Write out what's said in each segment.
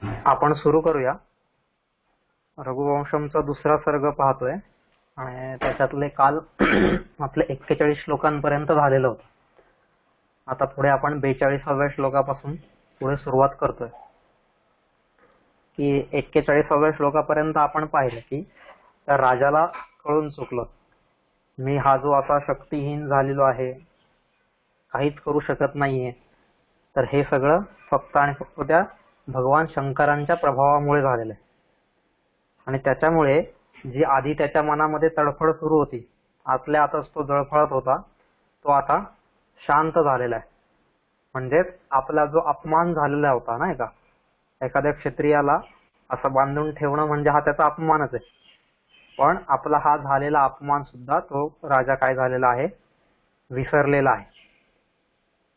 आपण सुरू करूया. रघुवंशमचा दुसरा सर्ग पाहतोय आणि त्याच्यातले काल आपले 41 श्लोकांपर्यंत झालेलं होतं. आता पुढे आपण 42व्या श्लोकापासून पुढे सुरुवात करतोय. की 41व्या श्लोकापर्यंत आपण पाहिलं की त्या राजाला कळून चुकलं, मी हा जो असा शक्तिहीन झालेलो आहे, काहीच करू शकत नाहीये, तर हे सगळं फक्त आणि फक्त त्या भगवान शंकरांच्या प्रभावामुळे झालेलं आहे. आणि त्याच्यामुळे जी आधी त्याच्या मनामध्ये तडफड सुरू होती, आतल्या आतच तो जळफळत होता, तो आता शांत झालेला आहे. म्हणजेच आपला जो अपमान झालेला होता नाही का, एखाद्या क्षत्रियाला असं बांधून ठेवणं म्हणजे हा त्याचा अपमानच आहे. पण आपला हा झालेला अपमान सुद्धा तो राजा काय झालेला आहे, विसरलेला आहे.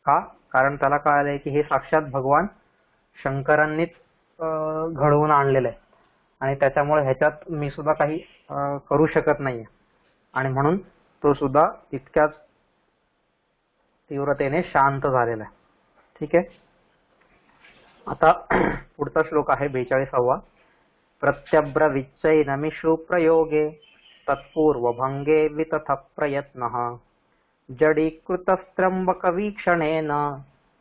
का? कारण त्याला कळालंय की हे साक्षात भगवान शंकरांनीच घडवून आणलेलं आहे आणि त्याच्यामुळे ह्याच्यात मी सुद्धा काही करू शकत नाहीये. आणि म्हणून तो सुद्धा तितक्याच तीव्रतेने शांत झालेला आहे. ठीक आहे. आता पुढचा श्लोक आहे 42वा. प्रत्यब्रवीच्चैनमिषु प्रयोगे तत्पूर्वभंगे वितथ प्रयत्नः जडीकृतस्त्रंबकवीक्षणेन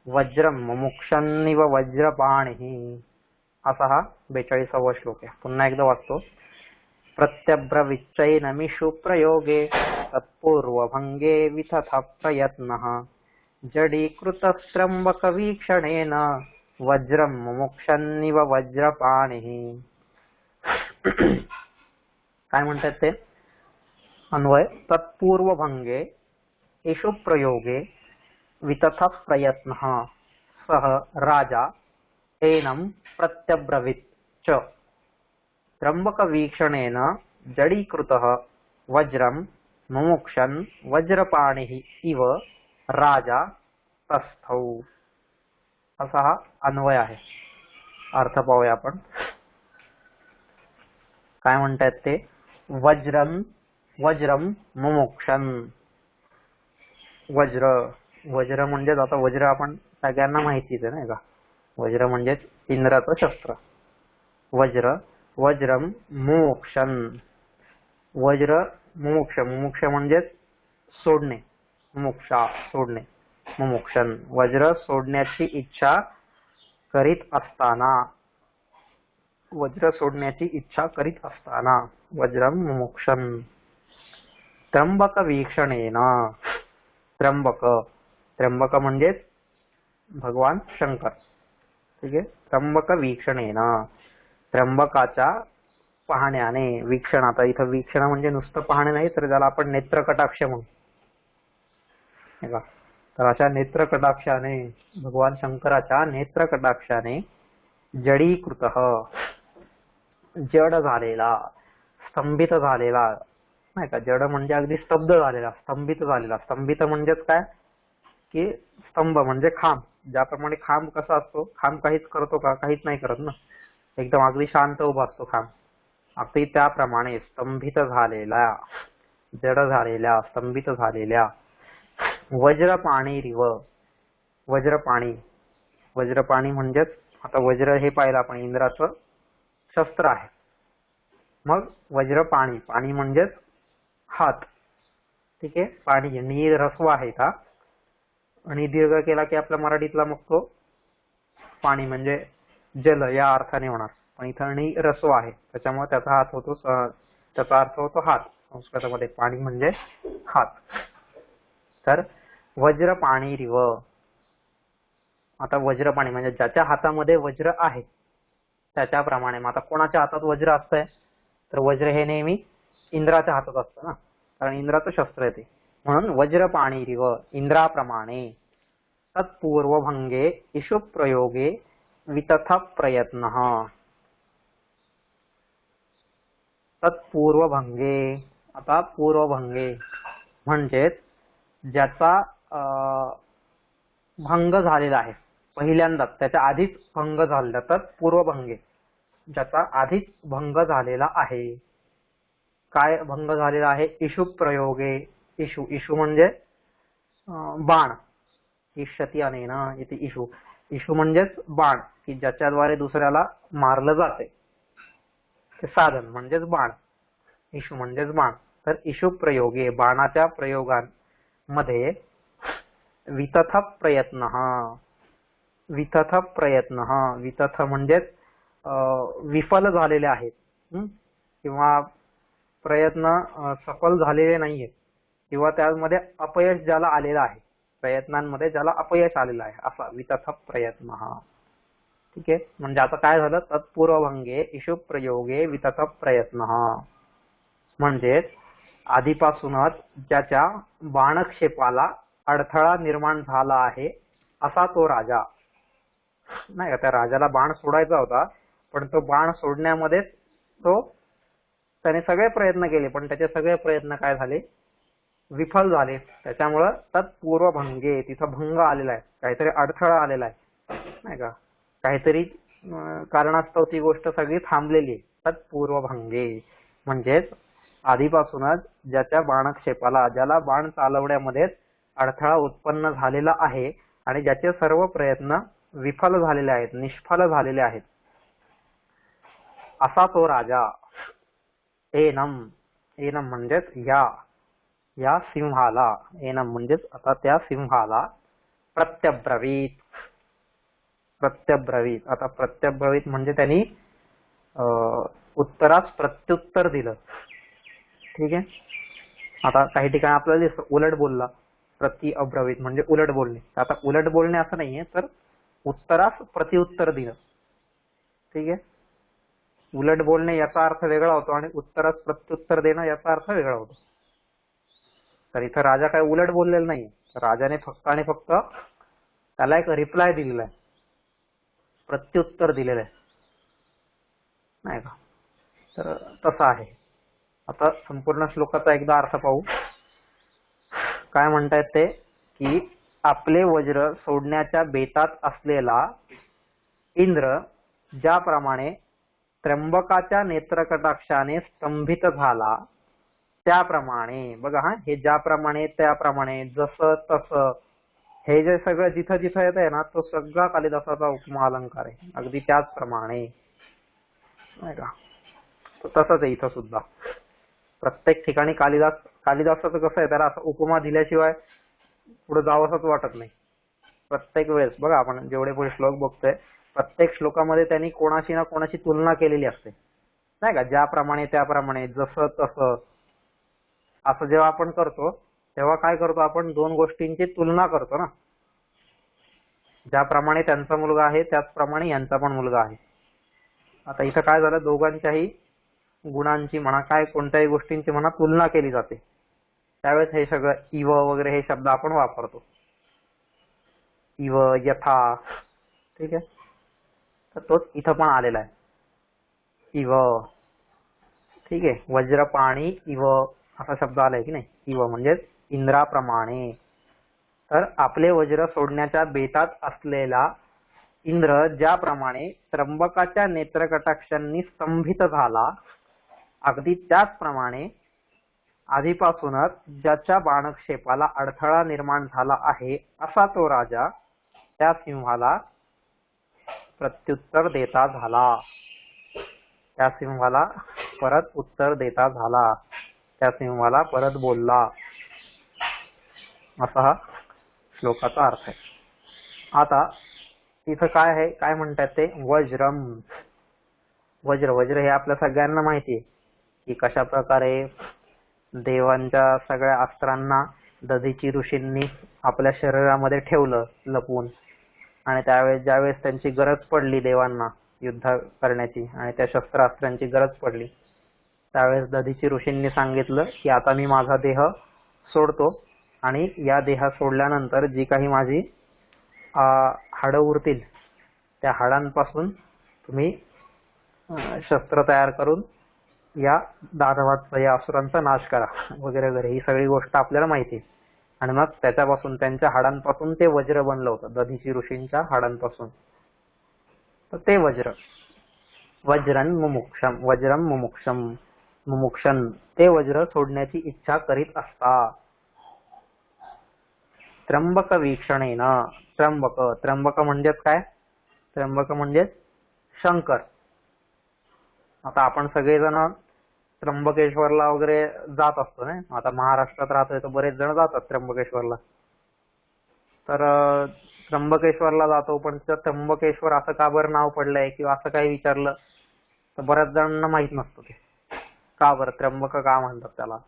वज्रं मुमुक्षन्निव वज्रपाणिः. असा हा 42वा श्लोक आहे. पुन्हा एकदा वाचतो. प्रत्यब्रवीच्चैनमिषु प्रयोगे तत्पूर्वभंगे वितथ प्रयत्नः जडीकृतस्त्रंबकवीक्षणेन वज्रं मुमुक्षन्निव वज्रपाणिः. काय म्हणतात ते? अन्वय. तत्पूर्वभंगे इषु प्रयोगे वितथ प्रयत्नः सह राजा एनं प्रत्यब्रवीत् च त्र्यंबकवीक्षणेन जडीकृतः वज्रं मुमुक्षन् वज्रपाणिः इव राजा तस्थौ. असा हा अन्वय आहे. अर्थ पाहूया आपण. काय म्हणतात ते? वज्रं मुमुक्षन्. वज्र म्हणजे आता वज्र आपण सगळ्यांना माहितीच आहे नाही का. वज्र म्हणजे इंद्राचं शस्त्र. वज्रं मुमुक्षन्. वज्र मुमुक्ष म्हणजे सोडणे, मुमुक्षा सोडणे. मुमुक्षन् वज्र सोडण्याची इच्छा करीत असताना, वज्रं मुमुक्षन्. त्र्यंबक वीक्षणेन. त्र्यंबक म्हणजे भगवान शंकर. ठीक आहे. त्र्यंबक वीक्षणेन, त्र्यंबकाच्या पाहण्याने. वीक्षण, आता इथं वीक्षण म्हणजे नुसतं पाहणे नाही, तर त्याला आपण नेत्रकटाक्ष म्हणू. तर अशा नेत्रकटाक्षाने, भगवान शंकराच्या नेत्रकटाक्षाने जडीकृत, जड झालेला, स्तंभित झालेला नाही का. जड म्हणजे अगदी स्तब्ध झालेला, स्तंभित झालेला. स्तंभित म्हणजेच काय की स्तंभ म्हणजे खांब. ज्याप्रमाणे खांब कसा असतो, खांब काहीच करतो का? काहीच नाही करत ना, एकदम अगदी शांत उभा असतो खांब. अगदी त्याप्रमाणे स्तंभित झालेला, जड झालेल्या, स्तंभित झालेल्या. वज्रपाणीरिव. वज्रपाणी म्हणजेच आता वज्र हे पाहिलं आपण, इंद्राचं शस्त्र आहे. मग वज्रपाणी, पाणी म्हणजेच हात. ठीक आहे. पाणी नी ऱ्हस्व आहे का, आणि दीर्घ केला की आपल्या मराठीतला मग तो पाणी म्हणजे जल या अर्थाने होणार. पण इथं नी ऱ्हस्व आहे त्याच्यामुळे त्याचा हात होतो, त्याचा अर्थ होतो हात. संस्कृतामध्ये पाणी म्हणजे हात. तर वज्रपाणीरिव. आता वज्रपाणी म्हणजे ज्याच्या हातामध्ये वज्र आहे त्याच्याप्रमाणे. मग आता कोणाच्या हातात वज्र असतंय, तर वज्र हे नेहमी इंद्राच्या हातात असतं ना, कारण इंद्राचं शस्त्र आहे ते. म्हणून वज्रपाणीरिव, इंद्राप्रमाणे. तत्पूर्वभंगे इषु प्रयोगे वितथ प्रयत्नः. तत्पूर्वभंगे. आता पूर्वभंगे म्हणजेच ज्याचा भंग झालेला आहे पहिल्यांदाच, त्याच्या आधीच भंग झालेला. तत्पूर्वभंगे, ज्याचा आधीच भंग झालेला आहे. काय भंग झालेला आहे? इषु प्रयोगे. इषु म्हणजे बाण. इष्यति अनेन इति इषु. इशू म्हणजेच बाण, की ज्याच्याद्वारे दुसऱ्याला मारलं जाते, ते साधन म्हणजेच बाण. इशू म्हणजेच बाण. तर इशू प्रयोगे, बाणाच्या प्रयोगांमध्ये वितथ प्रयत्न, वितथ प्रयत्न, वितथ म्हणजेच विफल झालेले आहेत, किंवा प्रयत्न सफल झालेले नाहीयेत, किंवा त्यामध्ये अपयश ज्याला आलेलं आहे, प्रयत्नांमध्ये ज्याला अपयश आलेलं आहे, असा वितथ प्रयत्न. ठीक आहे. म्हणजे आता काय झालं, तत्पूर्वभंगे इशु प्रयोगे वितथ प्रयत्न, म्हणजे आधीपासूनच ज्याच्या बाणक्षेपाला अडथळा निर्माण झाला आहे असा तो राजा. नाही का, त्या राजाला बाण सोडायचा होता, पण तो बाण सोडण्यामध्येच त्याने सगळे प्रयत्न केले, पण त्याचे सगळे प्रयत्न काय झाले, विफल झाले. त्याच्यामुळं तत्पूर्वभंगे, तिथं भंग आलेला आहे, काहीतरी अडथळा आलेला आहे, नाही का, काहीतरी कारणास्तव ती गोष्ट सगळी थांबलेली आहे. तत्पूर्वभंगे म्हणजेच आधीपासूनच ज्याच्या बाणक्षेपाला, ज्याला बाण चालवण्यामध्येच अडथळा उत्पन्न झालेला आहे आणि ज्याचे सर्व प्रयत्न विफल झालेले आहेत, निष्फल झालेले आहेत, असा तो राजा. एनम, एनम म्हणजेच या सिंहाला, एनम म्हणजेच आता त्या सिंहाला प्रत्यब्रवीत, प्रत्यब्रवीत. आता प्रत्यब्रवीत म्हणजे त्यांनी उत्तरास प्रत्युत्तर दिलं. ठीक आहे. आता काही ठिकाणी आपल्याला दिसतं उलट बोलला, प्रति अब्रवीत म्हणजे उलट बोलणे. आता उलट बोलणे असं नाहीये, तर उत्तरास प्रतिउत्तर दिलं. ठीक आहे. उलट बोलणे याचा अर्थ वेगळा होतो आणि उत्तरास प्रत्युत्तर देणं याचा अर्थ वेगळा होतो. तर इथं राजा काय उलट बोललेला नाही, राजाने फक्त आणि फक्त त्याला एक रिप्लाय दिलेला आहे, प्रत्युत्तर दिलेलं आहे, नाही का. तर तसं आहे. आता संपूर्ण श्लोकाचा एकदा अर्थ पाहू. काय म्हणतायत ते, की आपले वज्र सोडण्याच्या बेतात असलेला इंद्र ज्याप्रमाणे त्र्यंबकाच्या नेत्रकटाक्षाने स्तंभित झाला, त्याप्रमाणे बघा, हे ज्याप्रमाणे, त्याप्रमाणे, जसं तसं, हे जे सगळं जिथं जिथं येत आहे ना, तो सगळा कालिदासाचा उपमा अलंकार आहे, अगदी त्याचप्रमाणे, नाही का. तसंच आहे इथं सुद्धा. प्रत्येक ठिकाणी कालिदासाचं कसं आहे, त्याला असं उपमा दिल्याशिवाय पुढे जावंसच वाटत नाही. प्रत्येक वेळेस बघा, आपण जेवढे पुढे श्लोक बघतोय, प्रत्येक श्लोकामध्ये त्यांनी कोणाशी ना कोणाची तुलना केलेली असते, नाही का. ज्याप्रमाणे, त्याप्रमाणे, जसं तसं, असं जेव्हा आपण करतो तेव्हा काय करतो, आपण दोन गोष्टींची तुलना करतो ना. ज्याप्रमाणे त्यांचा मुलगा आहे त्याचप्रमाणे यांचा पण मुलगा आहे. आता इथं काय झालं, दोघांच्याही गुणांची म्हणा, काय कोणत्याही गोष्टींची म्हणा, तुलना केली जाते. त्यावेळेस हे सगळं इव वगैरे हे शब्द आपण वापरतो, इव, यथा. ठीक आहे. तर तोच इथं पण आलेला आहे, इव. ठीक आहे. वज्रपाणी इव असा शब्द आलाय की नाही, इव म्हणजेच इंद्राप्रमाणे. तर आपले वज्र सोडण्याच्या बेतात असलेला इंद्र ज्याप्रमाणे त्र्यंबकाच्या नेत्रकटाक्षांनी स्तंभित झाला, अगदी त्याचप्रमाणे आधीपासूनच ज्याच्या बाणक्षेपाला अडथळा निर्माण झाला आहे असा तो राजा त्या सिंहाला प्रत्युत्तर देता झाला, त्या सिंहाला परत उत्तर देता झाला, त्या सिंहाला परत बोलला, असा हा श्लोकाचा अर्थ आहे. आता इथं काय आहे, काय म्हणतात ते, वज्रम. वज्र, वज्र हे आपल्या सगळ्यांना माहिती आहे की कशा प्रकारे देवांच्या सगळ्या अस्त्रांना दधीची ऋषींनी आपल्या शरीरामध्ये ठेवलं लपवून, आणि त्यावेळेस ज्यावेळेस त्यांची गरज पडली देवांना युद्ध करण्याची आणि त्या शस्त्रास्त्रांची गरज पडली, त्यावेळेस दधीची ऋषींनी सांगितलं की आता मी माझा देह सोडतो आणि या देह सोडल्यानंतर जी काही माझी हाडं उरतील त्या हाडांपासून तुम्ही शस्त्र तयार करून या दानवांचा, या असुरांचा नाश करा वगैरे वगैरे, ही सगळी गोष्ट आपल्याला माहिती आहे. आणि मग त्याच्यापासून, त्यांच्या हाडांपासून ते वज्र बनलं होतं, दधीची ऋषींच्या हाडांपासून. तर ते वज्र, वज्रन मुमुक्षम, वज्रम मुमुक्षम, मुमुक्षन, ते वज्र सोडण्याची इच्छा करीत असता. त्र्यंबक वीक्षणेन, त्र्यंबक. त्र्यंबक म्हणजेच काय? त्र्यंबक म्हणजेच शंकर. आता आपण सगळेजण त्र्यंबकेश्वरला वगैरे जात असतो ना. आता महाराष्ट्रात राहतोय तर बरेच जण जातात त्र्यंबकेश्वरला. तर त्र्यंबकेश्वरला जातो, पण त्र्यंबकेश्वर असं का बरं नाव पडलंय किंवा असं काही विचारलं तर बऱ्याच जणांना माहित नसतं ते का बरं त्र्यंबक का म्हणतात त्याला.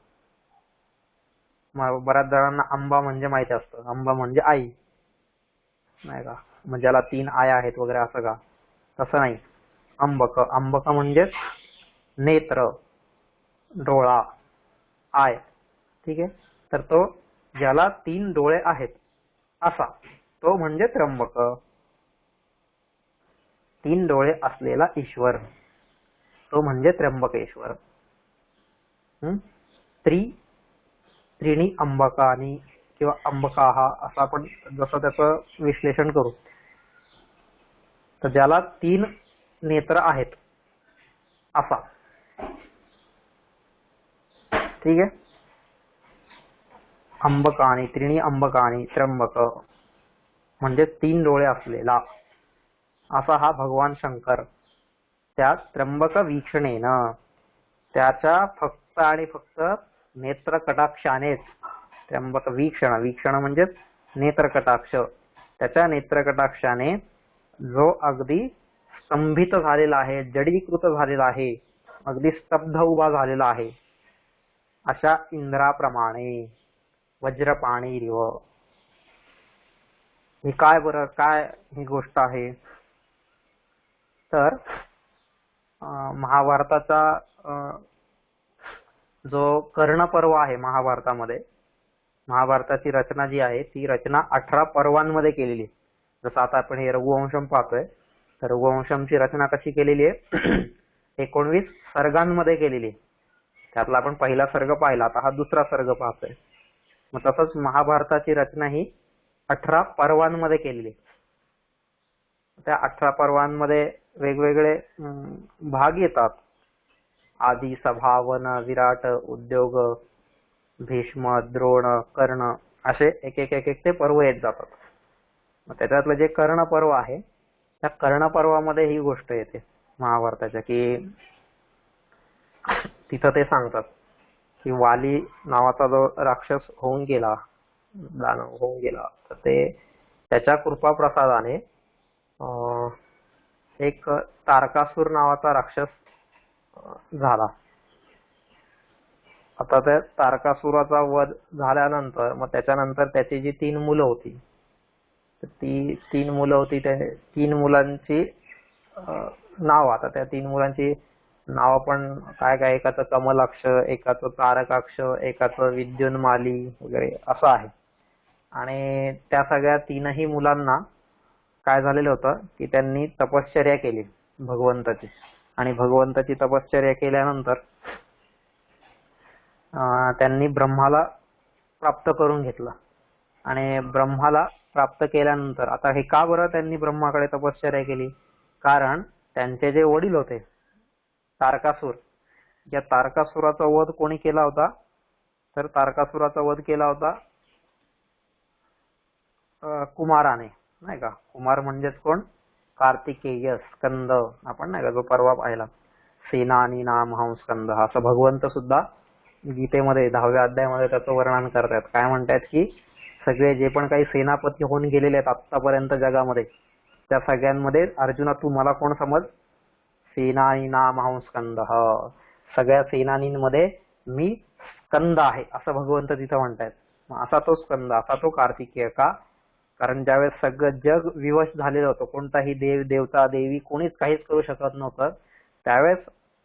बऱ्याच जणांना अंबा म्हणजे माहिती असतं, अंबा म्हणजे आई, नाही का, म्हणजे ज्याला 3 आया आहेत वगैरे, असं का? तसं नाही. अंबक, अंबक म्हणजेच नेत्र, डोळा, आय. ठीक आहे. तर तो ज्याला 3 डोळे आहेत असा तो म्हणजे त्र्यंबक. 3 डोळे असलेला ईश्वर तो म्हणजे त्र्यंबकेश्वर. त्रिणी अंबकानी किंवा अंबकाहा असं आपण जसं त्याचं विश्लेषण करू. तर ज्याला 3 नेत्र आहेत असा. ठीक आहे. अंबकानी, त्रिणी अंबकानी त्र्यंबक म्हणजे 3 डोळे असलेला असा हा भगवान शंकर. त्या त्र्यंबक वीक्षणेनं, त्याच्या फक्त आणि फक्त नेत्र कटाक्षानेच, त्र्यंबक वीक्षण, वीक्षण म्हणजे नेत्र कटाक्ष, त्याच्या नेत्र कटाक्षाने जो अगदी स्तंभित झालेला आहे, जडीकृत झालेला आहे, अगदी स्तब्ध उभा झालेला आहे, अशा इंद्राप्रमाणे वज्रपाणी रिव. ही काय बरं, काय ही गोष्ट आहे? तर महाभारताचा जो कर्ण पर्व आहे महाभारतामध्ये, महाभारताची रचना जी आहे ती रचना 18 पर्वांमध्ये केलेली आहे. जसं आता आपण हे रघुवंशम पाहतोय, तर रघुवंशमची रचना कशी केलेली आहे? 19 सर्गांमध्ये केलेली आहे. त्यातला आपण पहिला सर्ग पाहिला, आता हा दुसरा सर्ग पाहतोय. मग तसंच महाभारताची रचना ही 18 पर्वांमध्ये केलेली आहे. त्या 18 पर्वांमध्ये वेगवेगळे भाग येतात. आदी, सभा, वन, विराट, उद्योग, भीष्म, द्रोण, कर्ण असे एक एक ते पर्व येत जातात. मग त्याच्यातलं जे कर्ण पर्व आहे त्या कर्ण पर्वामध्ये ही गोष्ट येते महाभारताच्या, की तिथं ते सांगतात की वाली नावाचा जो राक्षस होऊन गेला, दानव होऊन गेला, तर ते त्याच्या कृपा प्रसादाने एक तारकासूर नावाचा राक्षस झाला. आता त्या तारकासुराचा वध झाल्यानंतर मग त्याच्यानंतर त्याची जी 3 मुलं होती, ती 3 मुलं होती, त्या 3 मुलांची नाव, आता त्या 3 मुलांची नाव पण काय काय, एकाचं कमलाक्ष, एकाचं तारकाक्ष, एकाचं विद्युन्माली वगैरे असं आहे. आणि त्या सगळ्या 3ही मुलांना काय झालेलं होतं की त्यांनी तपश्चर्या केली भगवंताची, आणि भगवंताची तपश्चर्या केल्यानंतर त्यांनी ब्रह्माला प्राप्त करून घेतलं. आणि ब्रह्माला प्राप्त केल्यानंतर आता हे का बरं त्यांनी ब्रह्माकडे तपश्चर्या केली? कारण त्यांचे जे वडील होते तारकासूर, या तारकासुराचा वध कोणी केला होता? तर तारकासुराचा वध केला होता कुमाराने, नाही का. कुमार म्हणजेच कोण? कार्तिकेय, स्कंद. आपण नाही का जो परवा पाहिला, सेनानी नाम हं स्कंद, असं भगवंत सुद्धा गीतेमध्ये 10व्या अध्यायामध्ये त्याचं वर्णन करतात. काय म्हणतात की सगळे जे पण काही सेनापती होऊन गेलेले आहेत आतापर्यंत जगामध्ये, त्या सगळ्यांमध्ये अर्जुना तू मला कोण समज? सेनानी नाम हं स्कंद, सगळ्या सेनानींमध्ये मी स्कंद आहे असं भगवंत तिथं म्हणतात. असा तो स्कंद, असा तो कार्तिकेय. का? कारण ज्यावेळेस सगळं जग विवश झालेलं होतं, कोणताही देव देवता देवी कोणीच काहीच करू शकत नव्हतं, त्यावेळेस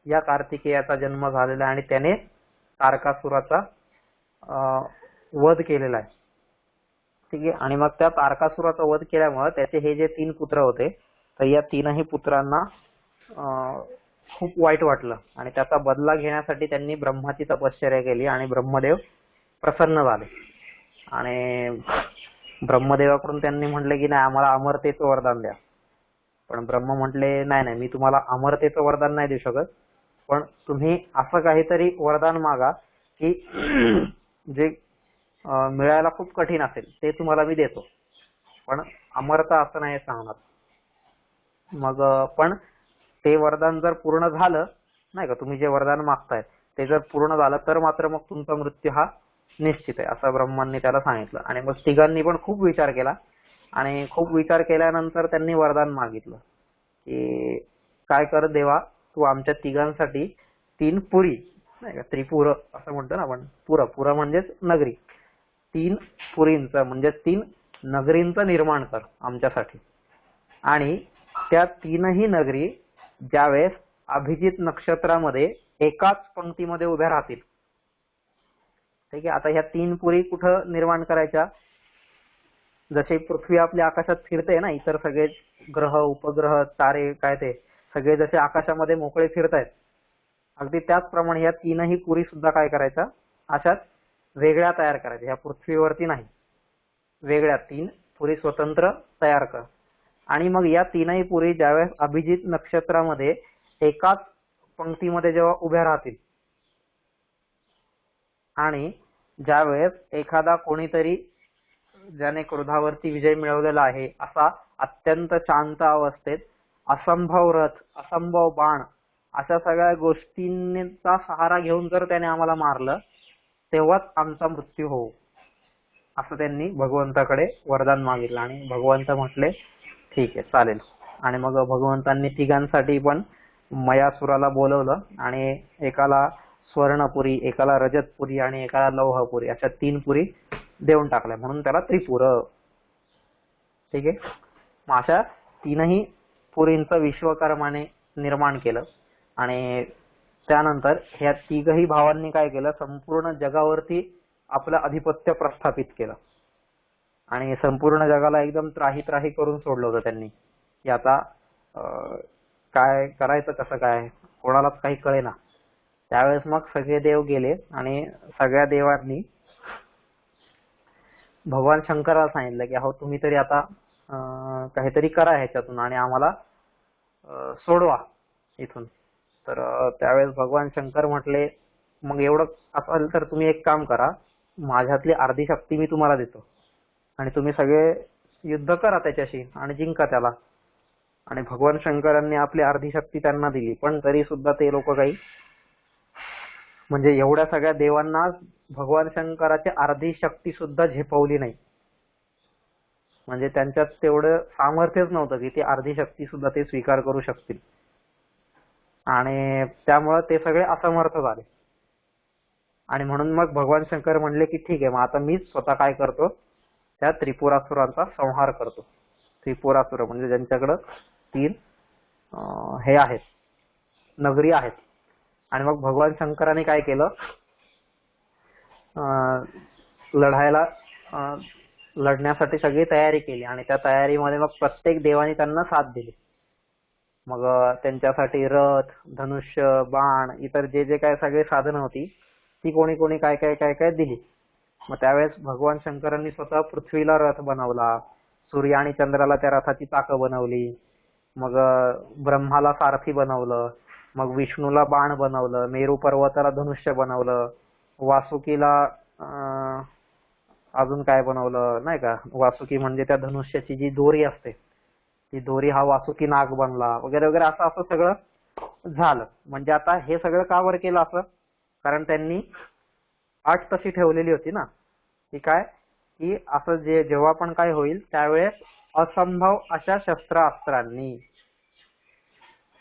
या कार्तिकेयाचा जन्म झालेला आहे आणि त्याने तारकासुराचा वध केलेला आहे. ठीक आहे. आणि मग त्या तारकासुराचा वध केल्यामुळे त्याचे हे जे 3 पुत्र होते, तर या 3ही पुत्रांना खूप वाईट वाटलं आणि त्याचा बदला घेण्यासाठी त्यांनी ब्रह्माची तपश्चर्या केली आणि ब्रह्मदेव प्रसन्न झाले. आणि ब्रह्मदेवाकडून त्यांनी म्हटले की नाही, आम्हाला अमरतेचं वरदान द्या. पण ब्रह्म म्हटले नाही नाही, मी तुम्हाला अमरतेचं वरदान नाही देऊ शकत, पण तुम्ही असं काहीतरी वरदान मागा की जे मिळायला खूप कठीण असेल ते तुम्हाला मी देतो. पण अमरता असं नाही सांगणार. मग पण ते वरदान जर पूर्ण झालं नाही का, तुम्ही जे वरदान मागताय ते जर पूर्ण झालं तर मात्र मग तुमचा मृत्यू हा निश्चित आहे, असं ब्रह्मांनी त्याला सांगितलं. आणि मग तिघांनी पण खूप विचार केला आणि खूप विचार केल्यानंतर त्यांनी वरदान मागितलं की काय कर देवा, तू आमच्या तिघांसाठी 3 पुरी नाही का, त्रिपुर असं म्हणतो ना आपण, पुरा म्हणजेच नगरी, 3 पुरींचं म्हणजे 3 नगरींचं निर्माण कर आमच्यासाठी. आणि त्या 3ही नगरी ज्यावेळेस अभिजित नक्षत्रामध्ये एकाच पंक्तीमध्ये उभ्या राहतील. ठीक आहे. आता ह्या 3 पुरी कुठं निर्माण करायच्या, जसे पृथ्वी आपल्या आकाशात फिरते ना, इतर सगळे ग्रह उपग्रह तारे काय ते सगळे जसे आकाशामध्ये मोकळे फिरतायत, अगदी त्याचप्रमाणे ह्या 3ही पुरी सुद्धा काय करायच्या, अशाच वेगळ्या तयार करायच्या, ह्या पृथ्वीवरती नाही, वेगळ्या 3 पुरी स्वतंत्र तयार कर. आणि मग या 3ही पुरी ज्यावेळेस अभिजित नक्षत्रामध्ये एकाच पंक्तीमध्ये जेव्हा उभ्या राहतील आणि ज्यावेळेस एखादा कोणीतरी ज्याने क्रोधावरती विजय मिळवलेला आहे असा अत्यंत शांत अवस्थेत असंभव रथ, असंभव बाण अशा सगळ्या गोष्टींचा सहारा घेऊन जर त्याने आम्हाला मारलं तेव्हाच आमचा मृत्यू होऊ, असं त्यांनी भगवंताकडे वरदान मागितलं. आणि भगवंत म्हटले ठीक आहे चालेल. आणि मग भगवंतांनी तिघांसाठी पण मयासुराला बोलवलं आणि एकाला स्वर्णपुरी, एकाला रजतपुरी आणि एकाला लौहपुरी अशा 3 पुरी देऊन टाकल्या, म्हणून त्याला त्रिपुर. ठीक आहे. मग अशा 3ही पुरींचं विश्वकर्माने निर्माण केलं. आणि त्यानंतर ह्या 3ही भावांनी काय केलं, संपूर्ण जगावरती आपलं अधिपत्य प्रस्थापित केलं आणि संपूर्ण जगाला एकदम त्राही त्राही करून सोडलं होतं त्यांनी की आता काय करायचं, कसं काय, कोणालाच काही कळेना. त्यावेळेस मग सगळे देव गेले आणि सगळ्या देवांनी भगवान शंकराला सांगितलं की अहो तुम्ही तरी आता काहीतरी करा ह्याच्यातून आणि आम्हाला सोडवा इथून. तर त्यावेळेस भगवान शंकर म्हटले मग एवढं असेल तर तुम्ही एक काम करा, माझ्यातली अर्धी शक्ती मी तुम्हाला देतो आणि तुम्ही सगळे युद्ध करा त्याच्याशी आणि जिंका त्याला. आणि भगवान शंकरांनी आपली अर्धी शक्ती त्यांना दिली, पण तरी सुद्धा ते लोक काही म्हणजे एवढ्या सगळ्या देवांना भगवान शंकराची अर्धी शक्ती सुद्धा झेपवली नाही. म्हणजे त्यांच्यात तेवढं सामर्थ्यच नव्हतं की ती अर्धी शक्ती सुद्धा ते स्वीकार करू शकतील. आणि त्यामुळे ते सगळे असमर्थ झाले. आणि म्हणून मग भगवान शंकर म्हणले की ठीक आहे, मग आता मीच स्वतः काय करतो, त्या त्रिपुरासुरांचा संहार करतो. त्रिपुरासुर म्हणजे ज्यांच्याकडं 3 हे आहेत, नगरी आहेत. आणि मग भगवान शंकराने काय केलं, लढण्यासाठी सगळी तयारी केली आणि त्या तयारीमध्ये मग प्रत्येक देवाने त्यांना साथ दिली. मग त्यांच्यासाठी रथ, धनुष्य, बाण, इतर जे जे काय सगळे साधनं होती ती कोणी कोणी काय काय काय काय दिली. मग त्यावेळेस भगवान शंकरांनी स्वतः पृथ्वीला रथ बनवला, सूर्य आणि चंद्राला त्या रथाची चाकं बनवली, मग ब्रह्माला सारथी बनवलं, मग विष्णूला बाण बनवलं, मेरू पर्वताला धनुष्य बनवलं, वासुकीला अजून काय बनवलं नाही का, वासुकी म्हणजे त्या धनुष्याची जी दोरी असते ती दोरी हा वासुकी नाग बनला वगैरे वगैरे. असं असं सगळं झालं. म्हणजे आता हे सगळं का बरं केलं असं, कारण त्यांनी अट तशी ठेवलेली होती ना की काय, की असं जेव्हा पण काय होईल त्यावेळेस असंभव अशा शस्त्रास्त्रांनी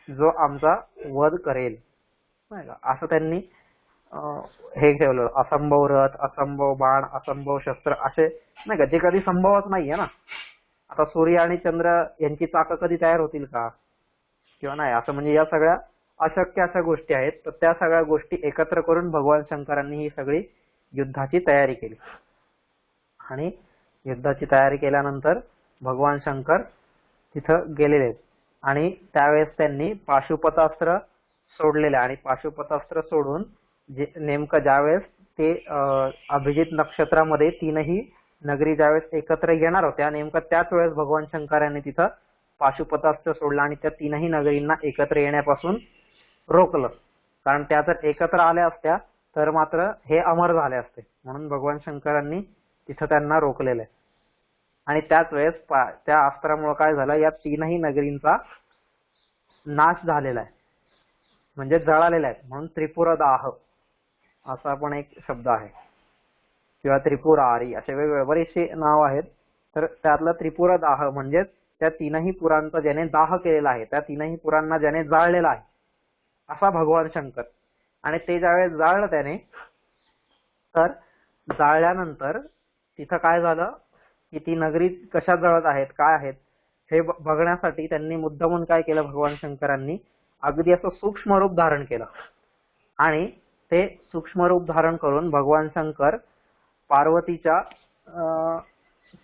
जो आमचा वध करेल नाही का, असं त्यांनी हे ठेवलं. असंभव रथ, असंभव बाण, असंभव शस्त्र असे नाही का, जे कधी संभवच नाहीये ना. आता सूर्य आणि चंद्र यांची चाकं कधी तयार होतील का किंवा नाही, असं म्हणजे या सगळ्या अशक्य अशा गोष्टी आहेत. तर त्या सगळ्या गोष्टी एकत्र करून भगवान शंकरांनी ही सगळी युद्धाची तयारी केली. आणि युद्धाची तयारी केल्यानंतर भगवान शंकर तिथं गेलेले आणि त्यावेळेस त्यांनी पाशुपतास्त्र सोडलेले. आणि पाशुपतास्त्र सोडून नेमकं ज्यावेळेस ते अभिजित नक्षत्रामध्ये 3ही नगरी ज्यावेळेस एकत्र येणार होत्या, नेमकं त्याच वेळेस भगवान शंकरांनी तिथं पाशुपतास्त्र सोडलं आणि त्या 3ही नगरींना एकत्र येण्यापासून रोखलं. कारण त्या जर एकत्र आल्या असत्या तर मात्र हे अमर झाले असते, म्हणून भगवान शंकरांनी तिथं त्यांना रोखलेलं आहे. आणि त्याच वेळेस त्या अस्त्रामुळे काय झालं, या तीनही नगरींचा नाश झालेला आहे, म्हणजे जळालेला आहे. म्हणून त्रिपुरदाह असा पण एक शब्द आहे, किंवा त्रिपुरारी असे वेगवेगळे बरेचसे नाव आहेत. तर त्यातला त्रिपुरदाह म्हणजे त्या तीनही पुरांचा ज्याने दाह केलेला आहे, त्या तीनही पुरांना ज्याने जाळलेला आहे असा भगवान शंकर. आणि ते ज्यावेळेस जाळलं त्याने, तर जाळल्यानंतर तिथं काय झालं की ती नगरी कशा जळत आहेत, काय आहेत हे बघण्यासाठी त्यांनी मुद्दामून काय केलं, भगवान शंकरांनी अगदी असं सूक्ष्म रूप धारण केलं. आणि ते सूक्ष्म रूप धारण करून भगवान शंकर पार्वतीच्या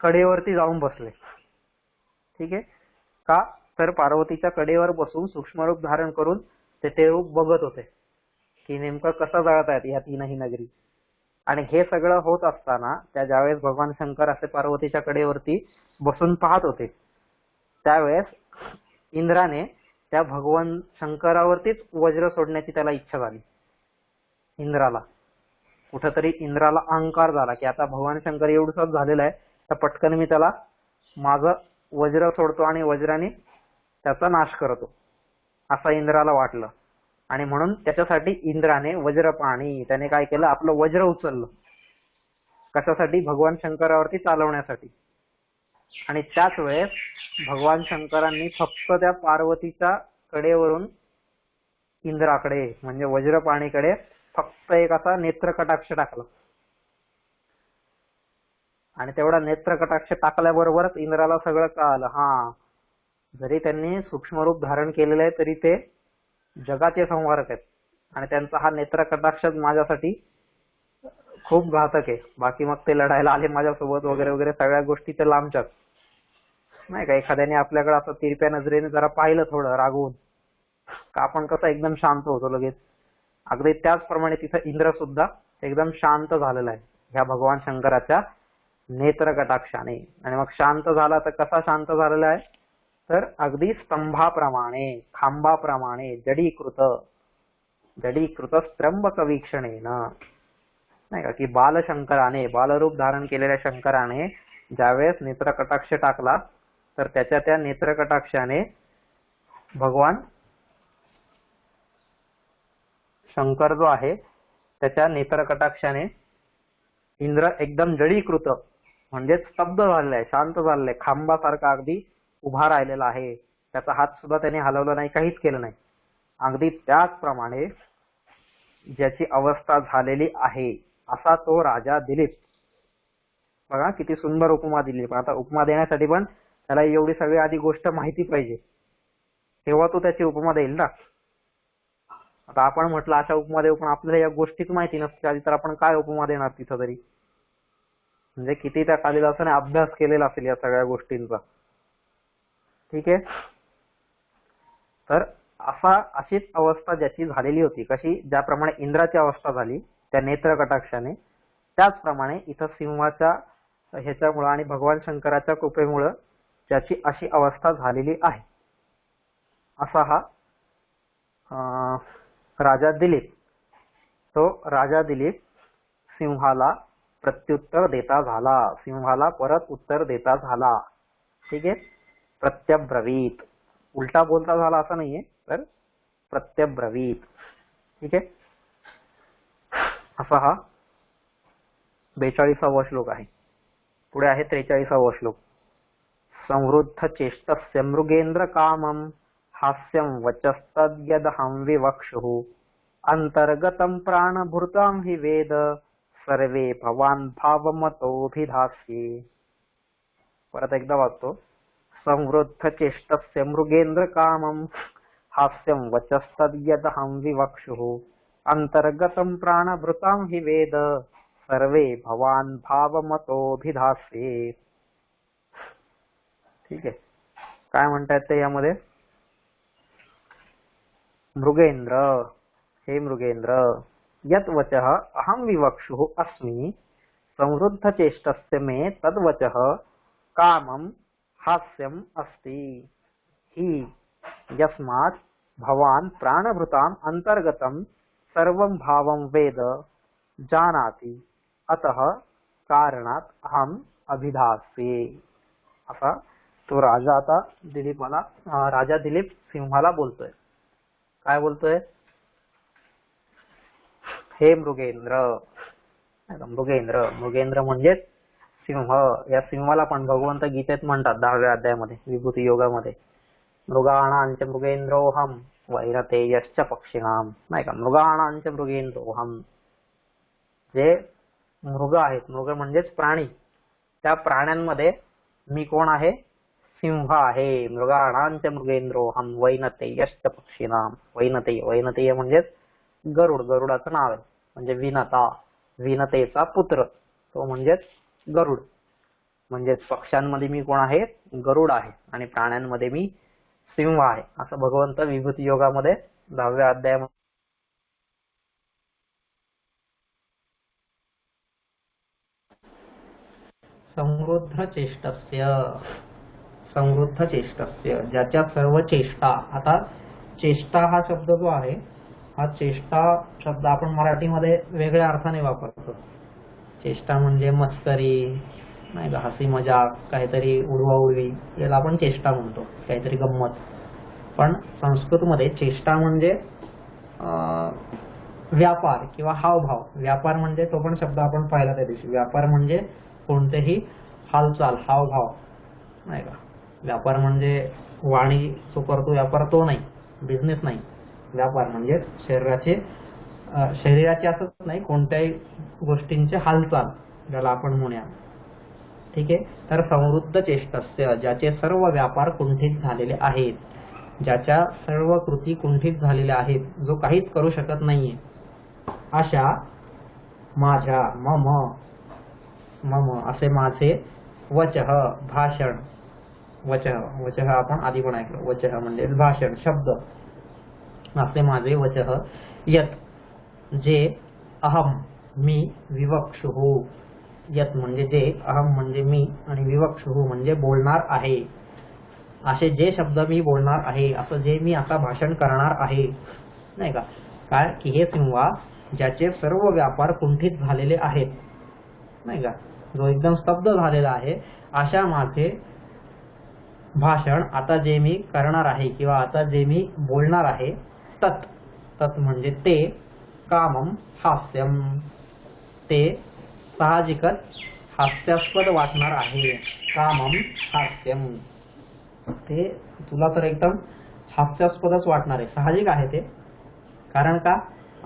कडेवरती जाऊन बसले. ठीक आहे का, तर पार्वतीच्या कडेवर बसून सूक्ष्म रूप धारण करून ते रूप बघत होते की नेमकं कसं जळत आहेत या तीनही नगरी. आणि हे सगळं होत असताना त्या ज्यावेळेस भगवान शंकर असे पार्वतीच्या कडेवरती बसून पाहत होते, त्यावेळेस इंद्राने त्या भगवान शंकरावरतीच वज्र सोडण्याची त्याला इच्छा झाली. इंद्राला कुठंतरी इंद्राला अहंकार झाला की आता भगवान शंकर एवढंच झालेलं आहे, तर पटकन मी त्याला माझं वज्र सोडतो आणि वज्राने त्याचा नाश करतो, असं इंद्राला वाटलं. आणि म्हणून त्याच्यासाठी इंद्राने वज्रपाणी त्याने काय केलं, आपलं वज्र उचललं. कशासाठी, भगवान शंकरावरती चालवण्यासाठी. आणि त्याच वेळेस भगवान शंकरांनी फक्त त्या पार्वतीच्या कडेवरून इंद्राकडे म्हणजे वज्रपाणीकडे फक्त एक असा नेत्रकटाक्ष टाकला. आणि तेवढा नेत्रकटाक्ष टाकल्याबरोबरच इंद्राला सगळं कळालं, हा जरी त्यांनी सूक्ष्म रूप धारण केलेलं आहे तरी ते जगाचे संहारक आहेत, आणि त्यांचा हा नेत्रकटाक्ष माझ्यासाठी खूप घातक आहे. बाकी मग ते लढायला आले माझ्यासोबत वगैरे वगैरे सगळ्या गोष्टी तर लांबच्याच नाही का. एखाद्याने आपल्याकडे असं तिरप्या नजरेने जरा पाहिलं थोडं रागवून का आपण कसं एकदम शांत होतो लगेच, अगदी त्याचप्रमाणे तिथं इंद्र सुद्धा एकदम शांत झालेला आहे ह्या भगवान शंकराच्या नेत्रकटाक्षाने. आणि मग शांत झाला तर कसा शांत झालेला आहे, तर अगदी स्तंभाप्रमाणे खांबाप्रमाणे जडीकृत त्र्यंबक वीक्षणेन नाही का, की बालशंकराने बालरूप धारण केलेल्या शंकराने ज्यावेळेस नेत्रकटाक्ष टाकला, तर त्याच्या त्या नेत्रकटाक्षाने भगवान शंकर जो आहे त्याच्या नेत्रकटाक्षाने इंद्र एकदम जडीकृत म्हणजे स्तब्ध झालेला आहे, शांत झालेला आहे, खांबासारखा अगदी उभा राहिलेला आहे. त्याचा हात सुद्धा त्याने हलवला नाही, काहीच केलं नाही. अगदी त्याचप्रमाणे ज्याची अवस्था झालेली आहे असा तो राजा दिलीप. बघा किती सुंदर उपमा दिली. पण आता उपमा देण्यासाठी पण त्याला एवढी सगळी आधी गोष्ट माहिती पाहिजे, तेव्हा तो त्याची उपमा देईल ना. आता आपण म्हटलं अशा उपमा देऊ, पण आपल्याला या गोष्टीच माहिती नसते आधी, तर आपण काय उपमा देणार तिथं तरी. म्हणजे किती त्या कालिदासाने अभ्यास केलेला असेल या सगळ्या गोष्टींचा. ठीक आहे, तर अशीच अवस्था ज्याची झालेली होती, कशी ज्याप्रमाणे इंद्राची अवस्था झाली त्या नेत्रकटाक्षाने, त्याचप्रमाणे इथं सिंहाच्या ह्याच्यामुळं आणि भगवान शंकराच्या कृपेमुळं ज्याची अशी अवस्था झालेली आहे असा हा राजा दिलीप. तो राजा दिलीप सिंहाला प्रत्युत्तर देता झाला, सिंहाला परत उत्तर देता झाला. ठीक आहे, प्रत्यब्रवीत, उलटा बोलता झाला असं नाहीये, तर प्रत्यब्रवीत. ठीक आहे, असा हा 42वा श्लोक आहे. पुढे आहे 43वा श्लोक. संवृद्ध चेष्टस्य मृगेंद्र कामम हास्यम वचस्तद्यदहं विवक्षुः अंतर्गतं प्राणभृतां हि वेद सर्वे भवान भावमतोभिधास्ये. परत एकदा वाचतो. संवृद्ध चेष्टस्य मृगेंद्र कामम हास्यम वचस्तद्यदहं विवक्षुः अंतर्गतं प्राणभृतां हि वेद सर्वे भवान भावमतोभिधास्ये. ठीक आहे, काय म्हणतात ते यामध्ये, मृगेंद्र, हे मृगेंद्र, यत् वचः अहं विवक्षुः अस्मि संवृद्ध चेष्टस्य मे तद्वचः कामं हास्यम् अस्ति हि यस्मात् भवान् प्राणभृताम् अंतर्गतं सर्वं भावं वेद जानाति अतः कारणात् अहम् अभिधास्ये. असा तो राजा आता राजा दिलीप सिंहाला बोलतोय. काय बोलतोय? हे मृगेंद्र. मृगेंद्र मृगेंद्र म्हणजेच सिंह. या सिंहाला पण भगवंत गीतेत म्हणतात 10व्या अध्यायामध्ये विभूती योगामध्ये, मृगाणांच मृगेंद्रोहम वैरतेयश्च पक्षिणाम. नाही का, मृगाणांच मृगेंद्रोहम. जे मृग आहेत, मृग म्हणजेच प्राणी, त्या प्राण्यांमध्ये मी कोण आहे? सिंह आहे. मृगाणांच मृगेंद्रोहम वैनतेयश्च पक्षिणाम. वैनतेय, वैनतेय म्हणजेच गरुड. गरुडाचं नाव आहे, म्हणजे विनता, विनतेचा पुत्र तो म्हणजेच गरुड. म्हणजेच पक्ष्यांमध्ये मी कोण आहे? गरुड आहे. आणि प्राण्यांमध्ये मी सिंह आहे. असं भगवंत विभूती योगामध्ये 10व्या अध्यायामध्ये समृद्ध चेष्टस्य. समृद्ध चेष्टस्य, ज्याच्या सर्व चेष्टा. आता चेष्टा हा शब्द जो आहे, हा चेष्टा शब्द आपण मराठीमध्ये वेगळ्या अर्थाने वापरतो. चेष्टा म्हणजे मस्करी, नाही का, हसी मजाक, काहीतरी उडवाउडवी, याला आपण चेष्टा म्हणतो, काहीतरी गंमत. पण संस्कृतमध्ये चेष्टा म्हणजे व्यापार किंवा हावभाव. व्यापार म्हणजे तो पण शब्द आपण पाहिला त्या दिवशी. व्यापार म्हणजे कोणतेही हालचाल, हावभाव, नाही का. व्यापार म्हणजे वाणी जो करतो व्यापार तो नाही, बिझनेस नाही. व्यापार म्हणजे शरीराची असंच नाही, कोणत्याही गोष्टींचे हालचाल ज्याला आपण म्हणूया. ठीक आहे. तर समृद्ध चेष्टस्य, ज्याचे सर्व व्यापार कुंठित झालेले आहेत, ज्याच्या सर्व कृती कुंठित झालेल्या आहेत, जो काहीच करू शकत नाहीये, अशा माझ्या मम मम असे माझे वचः भाषण. वचः आपण आधी पण ऐकलं. वचः म्हणजे भाषण, शब्द. असे माझे वचः यत, जे अहम मी विवक्षुः. यत म्हणजे जे, अहम म्हणजे मी, आणि विवक्षुः म्हणजे बोलणार आहे. असे जे शब्द मी बोलणार आहे, असं जे मी आता भाषण करणार आहे, नाही का. काय की हे सिंहा, ज्याचे सर्व व्यापार कुंठित झालेले आहेत, नाही का, जो एकदम स्तब्ध झालेला आहे, अशा माझे भाषण आता जे मी करणार आहे किंवा आता जे मी बोलणार आहे, तत्. तत् म्हणजे ते, कामम हास्यम, ते साहजिकच हास्यास्पद वाटणार आहे. कामम हास्यम, ते तुला तर एकदम हास्यास्पदच वाटणार आहे, साहजिक आहे ते. कारण का,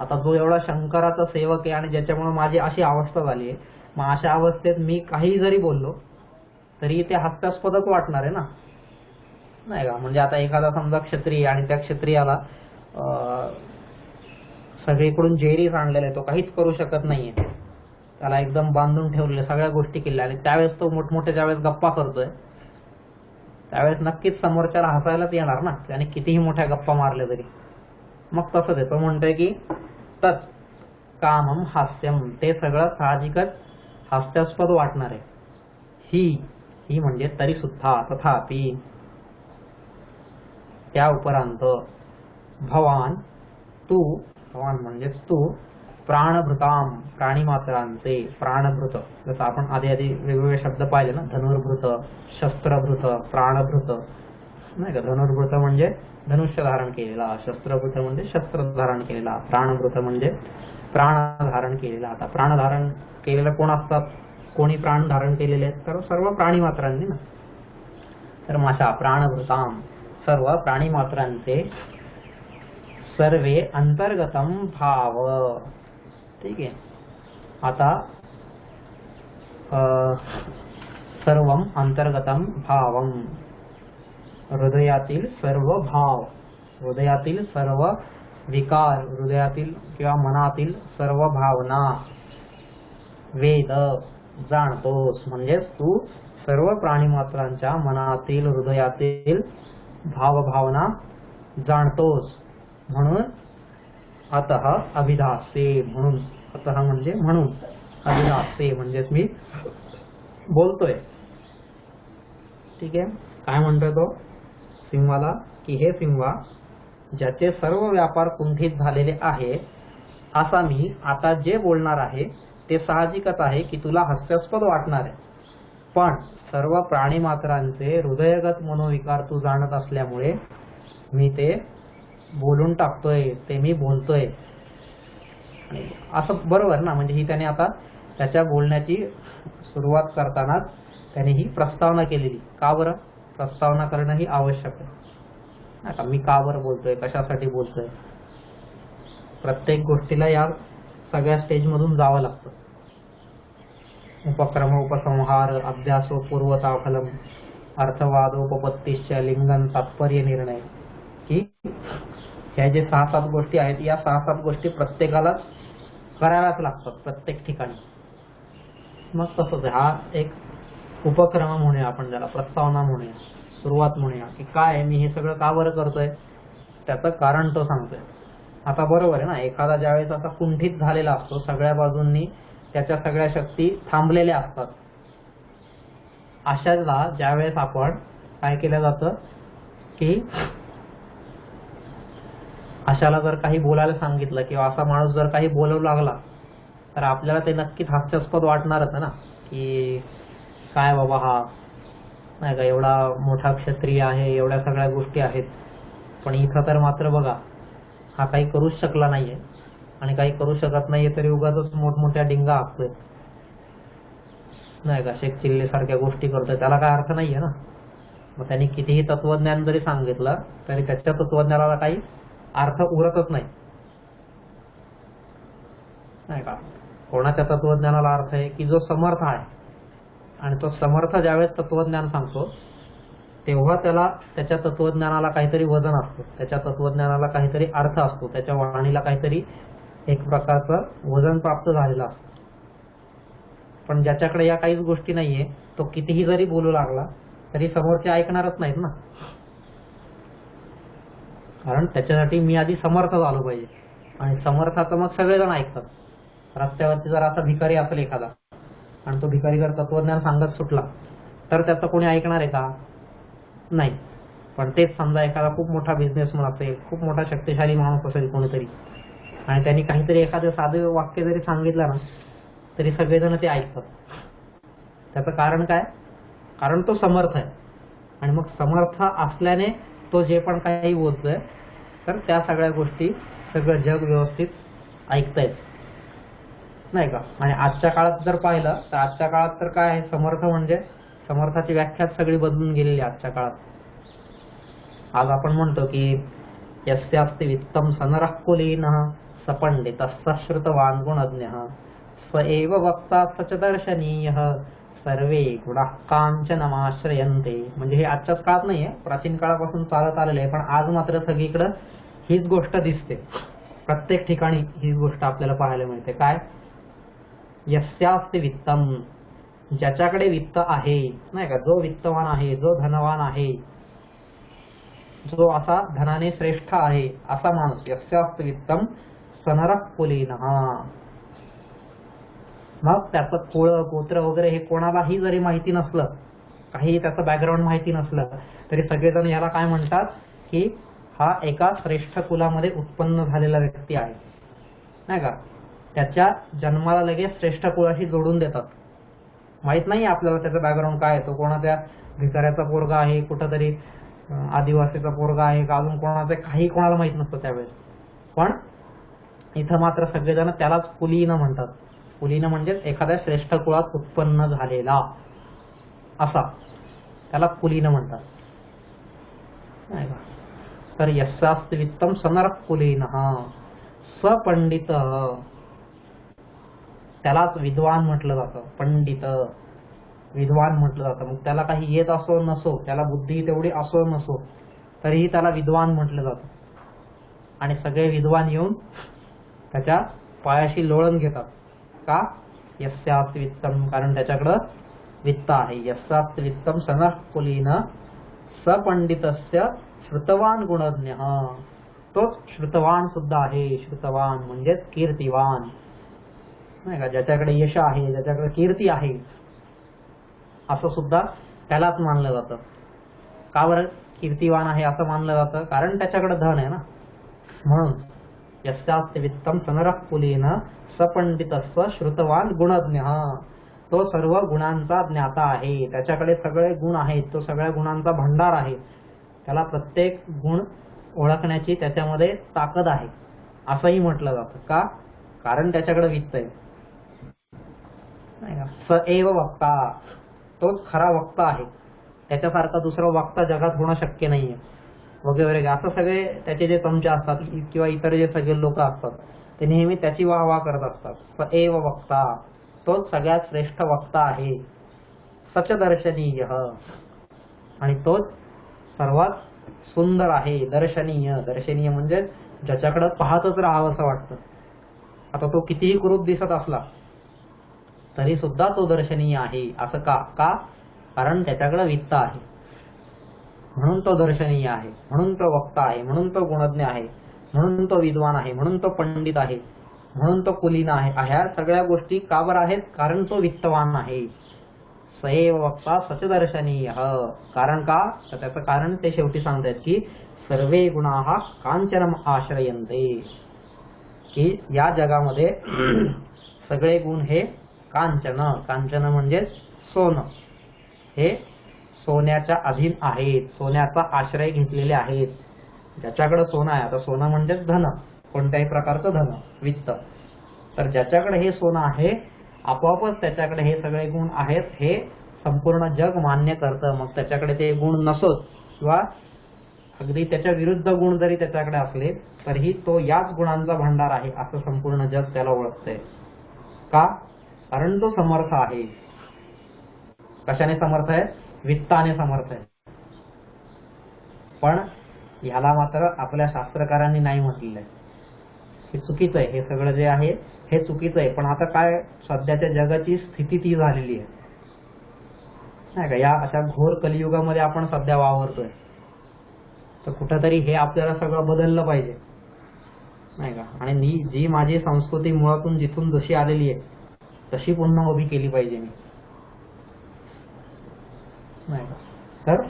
आता जो एवढा शंकराचा सेवक आहे आणि ज्याच्यामुळे माझी अशी अवस्था झाली आहे, मग अशा अवस्थेत मी काही जरी बोललो तरी ते हास्यास्पदच वाटणार आहे ना, नाही का. म्हणजे आता एखादा समजा क्षत्रिय, आणि त्या क्षत्रियाला सगळीकडून जेरीस आणलेला आहे, तो काहीच करू शकत नाहीये, त्याला एकदम बांधून ठेवलेले, सगळ्या गोष्टी केल्या, आणि त्यावेळेस तो मोठमोठ्या ज्यावेळेस गप्पा करतोय त्यावेळेस नक्कीच समोरच्याला हसायलाच येणार ना, त्याने कितीही मोठ्या गप्पा मारल्या तरी. मग तसंच आहे, तो म्हणतोय की तत् कामम हास्यम, ते सगळं साहजिकच हास्यास्पद वाटणार आहे. ही म्हणजे तरी सुद्धा, तथापि, त्या उपरांत, भवान तू, भवान म्हणजेच तू, प्राणभृताम, प्राणीमात्रांचे, प्राणभृत, जसं आपण आधी वेगवेगळे शब्द पाहिले ना, धनुर्भृत, शस्त्रभृत, प्राणभृत, नाही का. धनुर्भृत म्हणजे धनुष्य धारण केलेला, शस्त्रभृत म्हणजे शस्त्र धारण केलेला, प्राणभृत म्हणजे प्राण धारण केलेला. आता प्राण धारण केलेलं कोण असतात? कोणी प्राण धारण केलेले आहेत? तर सर्व प्राणीमात्रांनी ना. तर माझ्या प्राणभृताम, सर्व प्राणीमात्रांचे, सर्वे अंतर्गतम भाव. ठीक आहे. आता सर्वम अंतर्गतम भावम, हृदयातील सर्व भाव, हृदयातील सर्व विकार, हृदयातील किंवा मनातील सर्व भावना, वेद जाणतोस. म्हणजेच तू सर्व प्राणीमात्रांच्या मनातील, हृदयातील भावभावना जाणतोस. म्हणून अतः अभिधासे, म्हणून, अतः म्हणजे म्हणून, अभिधासे म्हणजेच मी बोलतोय. ठीक आहे. काय म्हणतोय तो सिंहाला? की हे सिंहा, ज्याचे सर्व व्यापार कुंठित झालेले आहे, असा मी आता जे बोलणार आहे ते साहजिकच आहे की तुला हास्यास्पद वाटणार आहे. पण सर्व प्राणी मात्रांचे हृदयगत मनोविकार तू जाणत असल्यामुळे मी ते बोलून टाकतोय, ते मी बोलतोय. असं बरोबर ना? म्हणजे ही त्याने आता त्याच्या बोलण्याची सुरुवात करतानाच त्याने ही प्रस्तावना केलेली. का बरं? प्रस्तावना करणं ही आवश्यक आहे. आता मी का बरं बोलतोय, कशासाठी बोलतोय, प्रत्येक गोष्टीला या सगळ्या स्टेजमधून जावं लागतं. उपक्रम, उपसंहार, अभ्यासो, पूर्वताफलम, अर्थवादोपपत्तिश्च, लिंगन, तात्पर्य निर्णय, की ह्या जे 6-7 गोष्टी आहेत, या 6-7 गोष्टी प्रत्येकालाच करायलाच लागतात प्रत्येक ठिकाणी. मग तसंच हा एक उपक्रम म्हणूया आपण, ज्याला प्रस्तावना म्हणूया, सुरुवात म्हणूया, की काय मी हे सगळं का बरं करतोय, त्याचं कारण तो सांगतोय. आता बरोबर आहे ना, एखादा ज्यावेळेस असा कुंठित झालेला असतो, सगळ्या बाजूंनी त्याच्या सगळ्या शक्ती थांबलेल्या असतात, अशाला ज्यावेळेस आपण काय केलं जातं की अशाला जर काही बोलायला सांगितलं किंवा असा माणूस जर काही बोलू लागला तर आपल्याला ते नक्कीच हास्यास्पद वाटणारच आहे ना, की काय बाबा हा नाही का एवढा मोठा क्षत्रिय आहे, एवढ्या सगळ्या गोष्टी आहेत, पण इथं तर मात्र बघा हा काही करूच शकला नाहीये, आणि काही करू शकत नाहीये तरी उगाच मोठमोठ्या डिंगा हाकतोय नाही का, शेख चिल्ले सारख्या गोष्टी करतोय, त्याला काय अर्थ नाहीये ना. मग त्यांनी कितीही तत्वज्ञान जरी सांगितलं तरी त्याच्या तत्वज्ञानाला काही अर्थ उरतच नाही का. कोणाच्या तत्वज्ञानाला अर्थ आहे की जो समर्थ आहे, आणि तो समर्थ ज्यावेळेस तत्वज्ञान सांगतो तेव्हा त्याला त्याच्या तत्वज्ञानाला काहीतरी वजन असतं, त्याच्या तत्वज्ञानाला काहीतरी अर्थ असतो, त्याच्या वाणीला काहीतरी एक प्रकारचं वजन प्राप्त झालेलं असतं. पण ज्याच्याकडे या काहीच गोष्टी नाहीये, तो कितीही जरी बोलू लागला तरी समोरचे ऐकणारच नाहीत ना, कारण त्याच्यासाठी मी आधी समर्थ झालो पाहिजे, आणि समर्थाचं मग सगळेजण ऐकतात. रस्त्यावरती जर असा भिकारी असेल एखादा, आणि तो भिकारी जर तत्वज्ञान सांगत सुटला तर त्याचं कोणी ऐकणार आहे का? नाही. पण तेच समजा एखादा खूप मोठा बिझनेसमन असेल, खूप मोठा शक्तिशाली माणूस असेल कोणीतरी, आणि त्यांनी काहीतरी एखादं साधं वाक्य जरी सांगितलं ना तरी सगळेजण ते ऐकतात. त्याचं कारण काय? कारण तो समर्थ आहे, आणि मग समर्थ असल्याने तो जे पण काही बोलतोय तर त्या सगळ्या गोष्टी सगळं जग व्यवस्थित ऐकतायत नाही का. आणि आजच्या काळात जर पाहिलं तर आजच्या काळात तर काय आहे, समर्थ म्हणजे समर्थाची व्याख्या सगळी बदलून गेलेली आजच्या काळात. आज आपण म्हणतो की यस्यास्ति वित्तम सनरः कुलीनः सपंडितः श्रुतवान् गुणज्ञः स एव वक्ता स च दर्शनीयः सर्वे गुणाः कांचनमाश्रयन्ते. म्हणजे हे आजच्याच काळात नाहीये, प्राचीन काळापासून चालत आलेलं आहे, पण आज मात्र सगळीकडे हीच गोष्ट दिसते. प्रत्येक ठिकाणी हीच गोष्ट आपल्याला पाहायला मिळते. काय? यस्यास्ति वित्तम, ज्याच्याकडे वित्त आहे नाही का, जो वित्तवान आहे, जो धनवान आहे, जो असा धनाने श्रेष्ठ आहे असा माणूस, यस्यास्ति वित्तम सनरः कुलीनः. मग त्याचं कुळ गोत्र वगैरे हे कोणालाही जरी माहिती नसलं, काही त्याचं बॅकग्राऊंड माहिती नसलं, तरी सगळेजण याला काय म्हणतात की हा एका श्रेष्ठ कुलामध्ये उत्पन्न झालेला व्यक्ती आहे नाही का. त्याच्या जन्माला लगेच श्रेष्ठ कुळाशी जोडून देतात. माहित नाही आपल्याला त्याचं बॅकग्राऊंड काय आहे, तो कोणाच्या भिकाऱ्याचा पोरगा आहे, कुठंतरी आदिवासीचा पोरगा आहे का अजून कोणाचं, काही कोणाला माहित नसतं त्यावेळेस. पण इथं मात्र सगळेजण त्यालाच कुलीन म्हणतात. कुलीन म्हणजे एखाद्या श्रेष्ठ कुळात उत्पन्न झालेला असा, त्याला कुलीन म्हणतात नाही का. तर यस्यास्ति वित्तम सनरः कुलीनः सपंडित, त्यालाच विद्वान म्हटलं जातं. पंडित विद्वान म्हटलं जातं. मग त्याला काही येत असो नसो, त्याला बुद्धी तेवढी असो नसो, तरीही त्याला विद्वान म्हटलं जातं. आणि सगळे विद्वान येऊन त्याच्या पायाशी लोळण घेतात. का? यस्यास्ति वित्तम, कारण त्याच्याकडं वित्त आहे. यस्यास्ति वित्तम सनः कुलीनः सपंडितस्य श्रुतवान गुणज्ञः, तोच श्रुतवान सुद्धा आहे. श्रुतवान म्हणजेच कीर्तिवान नाही का, ज्याच्याकडे यश आहे, ज्याच्याकडे कीर्ती आहे, असं सुद्धा त्यालाच मानलं जातं. का बरं कीर्तिवान आहे असं मानलं जातं? कारण त्याच्याकडे धन आहे ना. म्हणून यस्यास्ति वित्तम सनरः कुलीनः सपंडितस्य श्रुतवान गुणज्ञः, तो सर्व गुणांचा ज्ञाता आहे, त्याच्याकडे सगळे गुण आहेत, तो सगळ्या गुणांचा भंडार आहे, त्याला प्रत्येक गुण ओळखण्याची त्याच्यामध्ये ताकद आहे असंही म्हटलं जातं. का? कारण त्याच्याकडे वित्त आहे. स एव वक्ता, तोच खरा वक्ता आहे, त्याच्यासारखा दुसरा वक्ता जगात होणं शक्य नाहीये वगैरे. असं सगळे त्याचे जे चमचे असतात किंवा इतर जे सगळे लोक असतात ते नेहमी त्याची वाह करत असतात. स एव वक्ता, तोच सगळ्यात श्रेष्ठ वक्ता आहे. सच दर्शनीय, आणि तोच सर्वात सुंदर आहे. दर्शनीय, दर्शनीय म्हणजे ज्याच्याकडे पाहतच राहावं असं वाटतं. आता तो कितीही क्रूर दिसत असला तरी सुद्धा तो दर्शनीय आहे. असं का? कारण त्याच्याकडे वित्त आहे, म्हणून तो दर्शनीय आहे, म्हणून तो वक्ता आहे, म्हणून तो गुणज्ञ आहे, म्हणून तो विद्वान आहे, म्हणून तो पंडित आहे, म्हणून तो कुलीन आहे. ह्या सगळ्या गोष्टी का बरं आहेत? कारण तो वित्तवान आहे. सैव वक्ता सचदर्शनीय, कारण का? तर त्याचं कारण ते शेवटी सांगतात की सर्वे गुणाः कांचनम आश्रयन्ते, की या जगामध्ये सगळे गुण हे कांचन, कांचन म्हणजे सोनं, हे सोन्याच्या अधीन आहेत, सोन्याचा आश्रय घेतलेले आहेत. ज्याच्याकडे सोनं आहे, आता सोनं म्हणजेच धन, कोणत्याही प्रकारचं धन, वित्त, तर ज्याच्याकडे हे सोनं आहे आपोआपच त्याच्याकडे हे सगळे गुण आहेत हे संपूर्ण जग मान्य करतं. मग त्याच्याकडे ते गुण नसोत किंवा अगदी त्याच्या विरुद्ध गुण जरी त्याच्याकडे असले तरीही तो याच गुणांचा भंडार आहे असं संपूर्ण जग त्याला ओळखतंय. का? कारण तो समर्थ आहे. कशाने समर्थ आहे? वित्ताने समर्थ आहे. पण ह्याला मात्र आपल्या शास्त्रकारांनी नाही म्हटलेलं आहे. हे चुकीचं आहे, हे सगळं जे आहे हे चुकीचं आहे. पण आता काय, सध्याच्या जगाची स्थिती ती झालेली आहे नाही का, या अशा घोर कलियुगामध्ये आपण सध्या वावरतोय, तर कुठंतरी हे आपल्याला सगळं बदललं पाहिजे नाही का. आणि जी माझी संस्कृती मुळातून जिथून जशी आलेली आहे तशी पुन्हा उभी केली पाहिजे मी नाही का. तर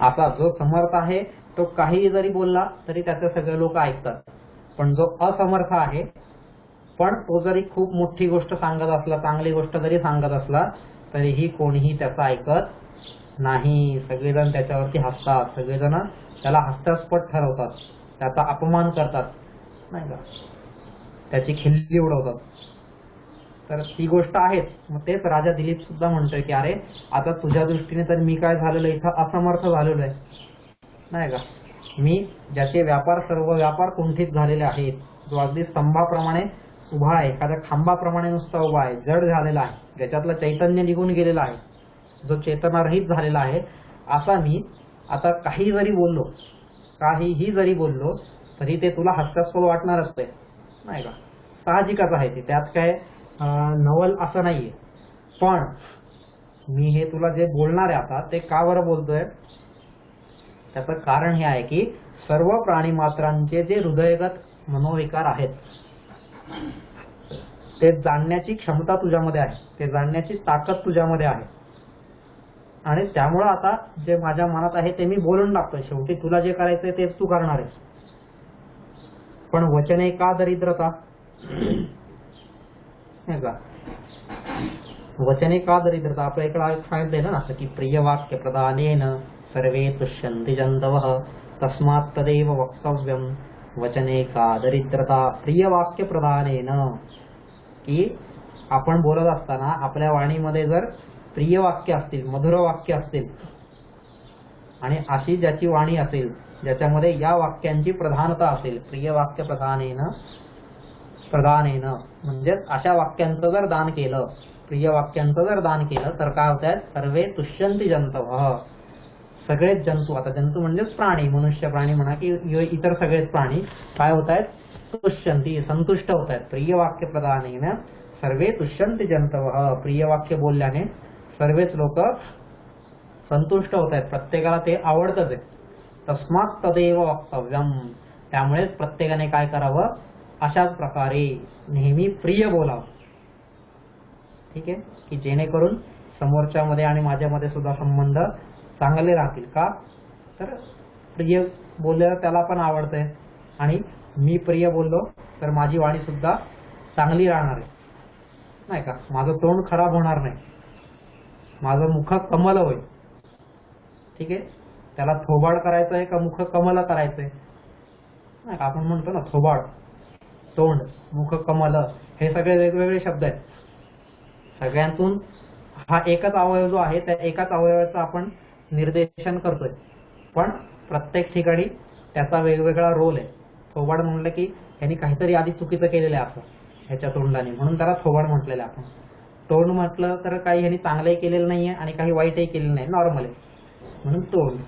आता जो समर्थ आहे तो काही जरी बोलला तरी त्याचे सगळे लोक ऐकतात, पण जो असमर्थ आहे पण तो जरी खूप मोठी गोष्ट सांगत असला, चांगली गोष्ट जरी सांगत असला तरीही कोणीही त्याचं ऐकत नाही. सगळेजण त्याच्यावरती हसतात, सगळेजण त्याला हास्यास्पद ठरवतात, त्याचा अपमान करतात नाही का, त्याची खिल्ली उडवतात. तर ती गोष्ट आहेच. मग तेच राजा दिलीप सुद्धा म्हणतोय की अरे आता तुझ्या दृष्टीने तर मी काय झालेलो, इथं असमर्थ झालेलो आहे नाही का. मी ज्याचे सर्व व्यापार कुंठित झालेले आहेत, जो अगदी स्तंभाप्रमाणे उभा आहे, एखाद्या खांबाप्रमाणे नुसता उभा आहे, जड झालेला आहे, ज्याच्यातलं चैतन्य निघून गेलेलं आहे, जो चेतनारहित झालेला आहे, असा मी आता काहीही जरी बोललो तरी ते तुला हास्यास्पद वाटणारच आहे नाही का. साहजिकच आहे ते, त्यात काय नवल असं नाहीये. पण मी हे तुला जे बोलणार आहे आता ते का बरं बोलतोय, त्याचं कारण हे आहे की सर्व प्राणी मात्रांचे जे हृदयगत मनोविकार आहेत ते जाणण्याची क्षमता तुझ्यामध्ये आहे, ते जाणण्याची ताकद तुझ्यामध्ये आहे, आणि त्यामुळं आता जे माझ्या मनात आहे ते मी बोलून टाकतोय. शेवटी तुला जे करायचंय तेच तू करणार आहेस. पण वचने का दरिद्रता नाही का, वचने का दरिद्रता. आपल्या इकडे सांगितलंय ना की प्रिय वाक्य प्रदानेन सर्वे तुष्यन्ति जन्तवः तस्मात् तदेव वक्तव्यम वचने का दरिद्रता. प्रिय वाक्य प्रदानेन, की आपण बोलत असताना आपल्या वाणीमध्ये जर प्रिय वाक्य असतील, मधुर वाक्य असतील, आणि अशी ज्याची वाणी असेल ज्याच्यामध्ये या वाक्यांची प्रधानता असेल, प्रिय वाक्य प्रधानेन म्हणजे अशा वाक्यांचं जर दान केलं, प्रिय वाक्यांचं जर दान केलं तर काय होत आहे, सर्वे तुष्यन्ति जंतवः, सगळेच जंतू, आता जंतू म्हणजेच प्राणी, मनुष्य प्राणी म्हणा की इतर सगळेच प्राणी काय होत आहेत, तुष्यन्ति, संतुष्ट होत आहेत. प्रिय वाक्य प्रदानेन सर्वे तुष्यन्ति जंतवः, प्रिय वाक्य बोलल्याने सर्वच लोक संतुष्ट होत आहेत, प्रत्येकाला ते आवडतच आहे. तस्मात् तदेव वक्तव्यम, त्यामुळेच प्रत्येकाने काय करावं, अशाच प्रकारे नेहमी प्रिय बोलावं. ठीक आहे, की जेणेकरून समोरच्यामध्ये आणि माझ्यामध्ये सुद्धा संबंध चांगले राहतील. का तर प्रिय बोलल्यावर त्याला पण आवडतंय, आणि मी प्रिय बोललो तर माझी वाणी सुद्धा चांगली राहणार आहे. नाही का, माझं तोंड खराब होणार नाही, माझं मुख कमल होईल. ठीक आहे, त्याला थोबाड करायचं आहे का मुख कमल करायचंय? नाही का, आपण म्हणतो ना थोबाड, तोंड, मुख कमल, हे सगळे वेगवेगळे शब्द आहेत. सगळ्यांतून हा एकच अवयव जो आहे त्या एकाच अवयवाचं आपण निर्देशन करतोय, पण प्रत्येक ठिकाणी त्याचा वेगवेगळा रोल आहे. थोबाड म्हणलं की ह्यांनी काहीतरी आधी चुकीचं केलेलं आहे आपण ह्याच्या तोंडाने, म्हणून त्याला थोबाड म्हटलेलं आहे आपण. तोंड म्हटलं तर काही ह्यांनी चांगलंही केलेलं नाहीये आणि काही वाईटही केलेलं नाही, नॉर्मल आहे, म्हणून तोंड.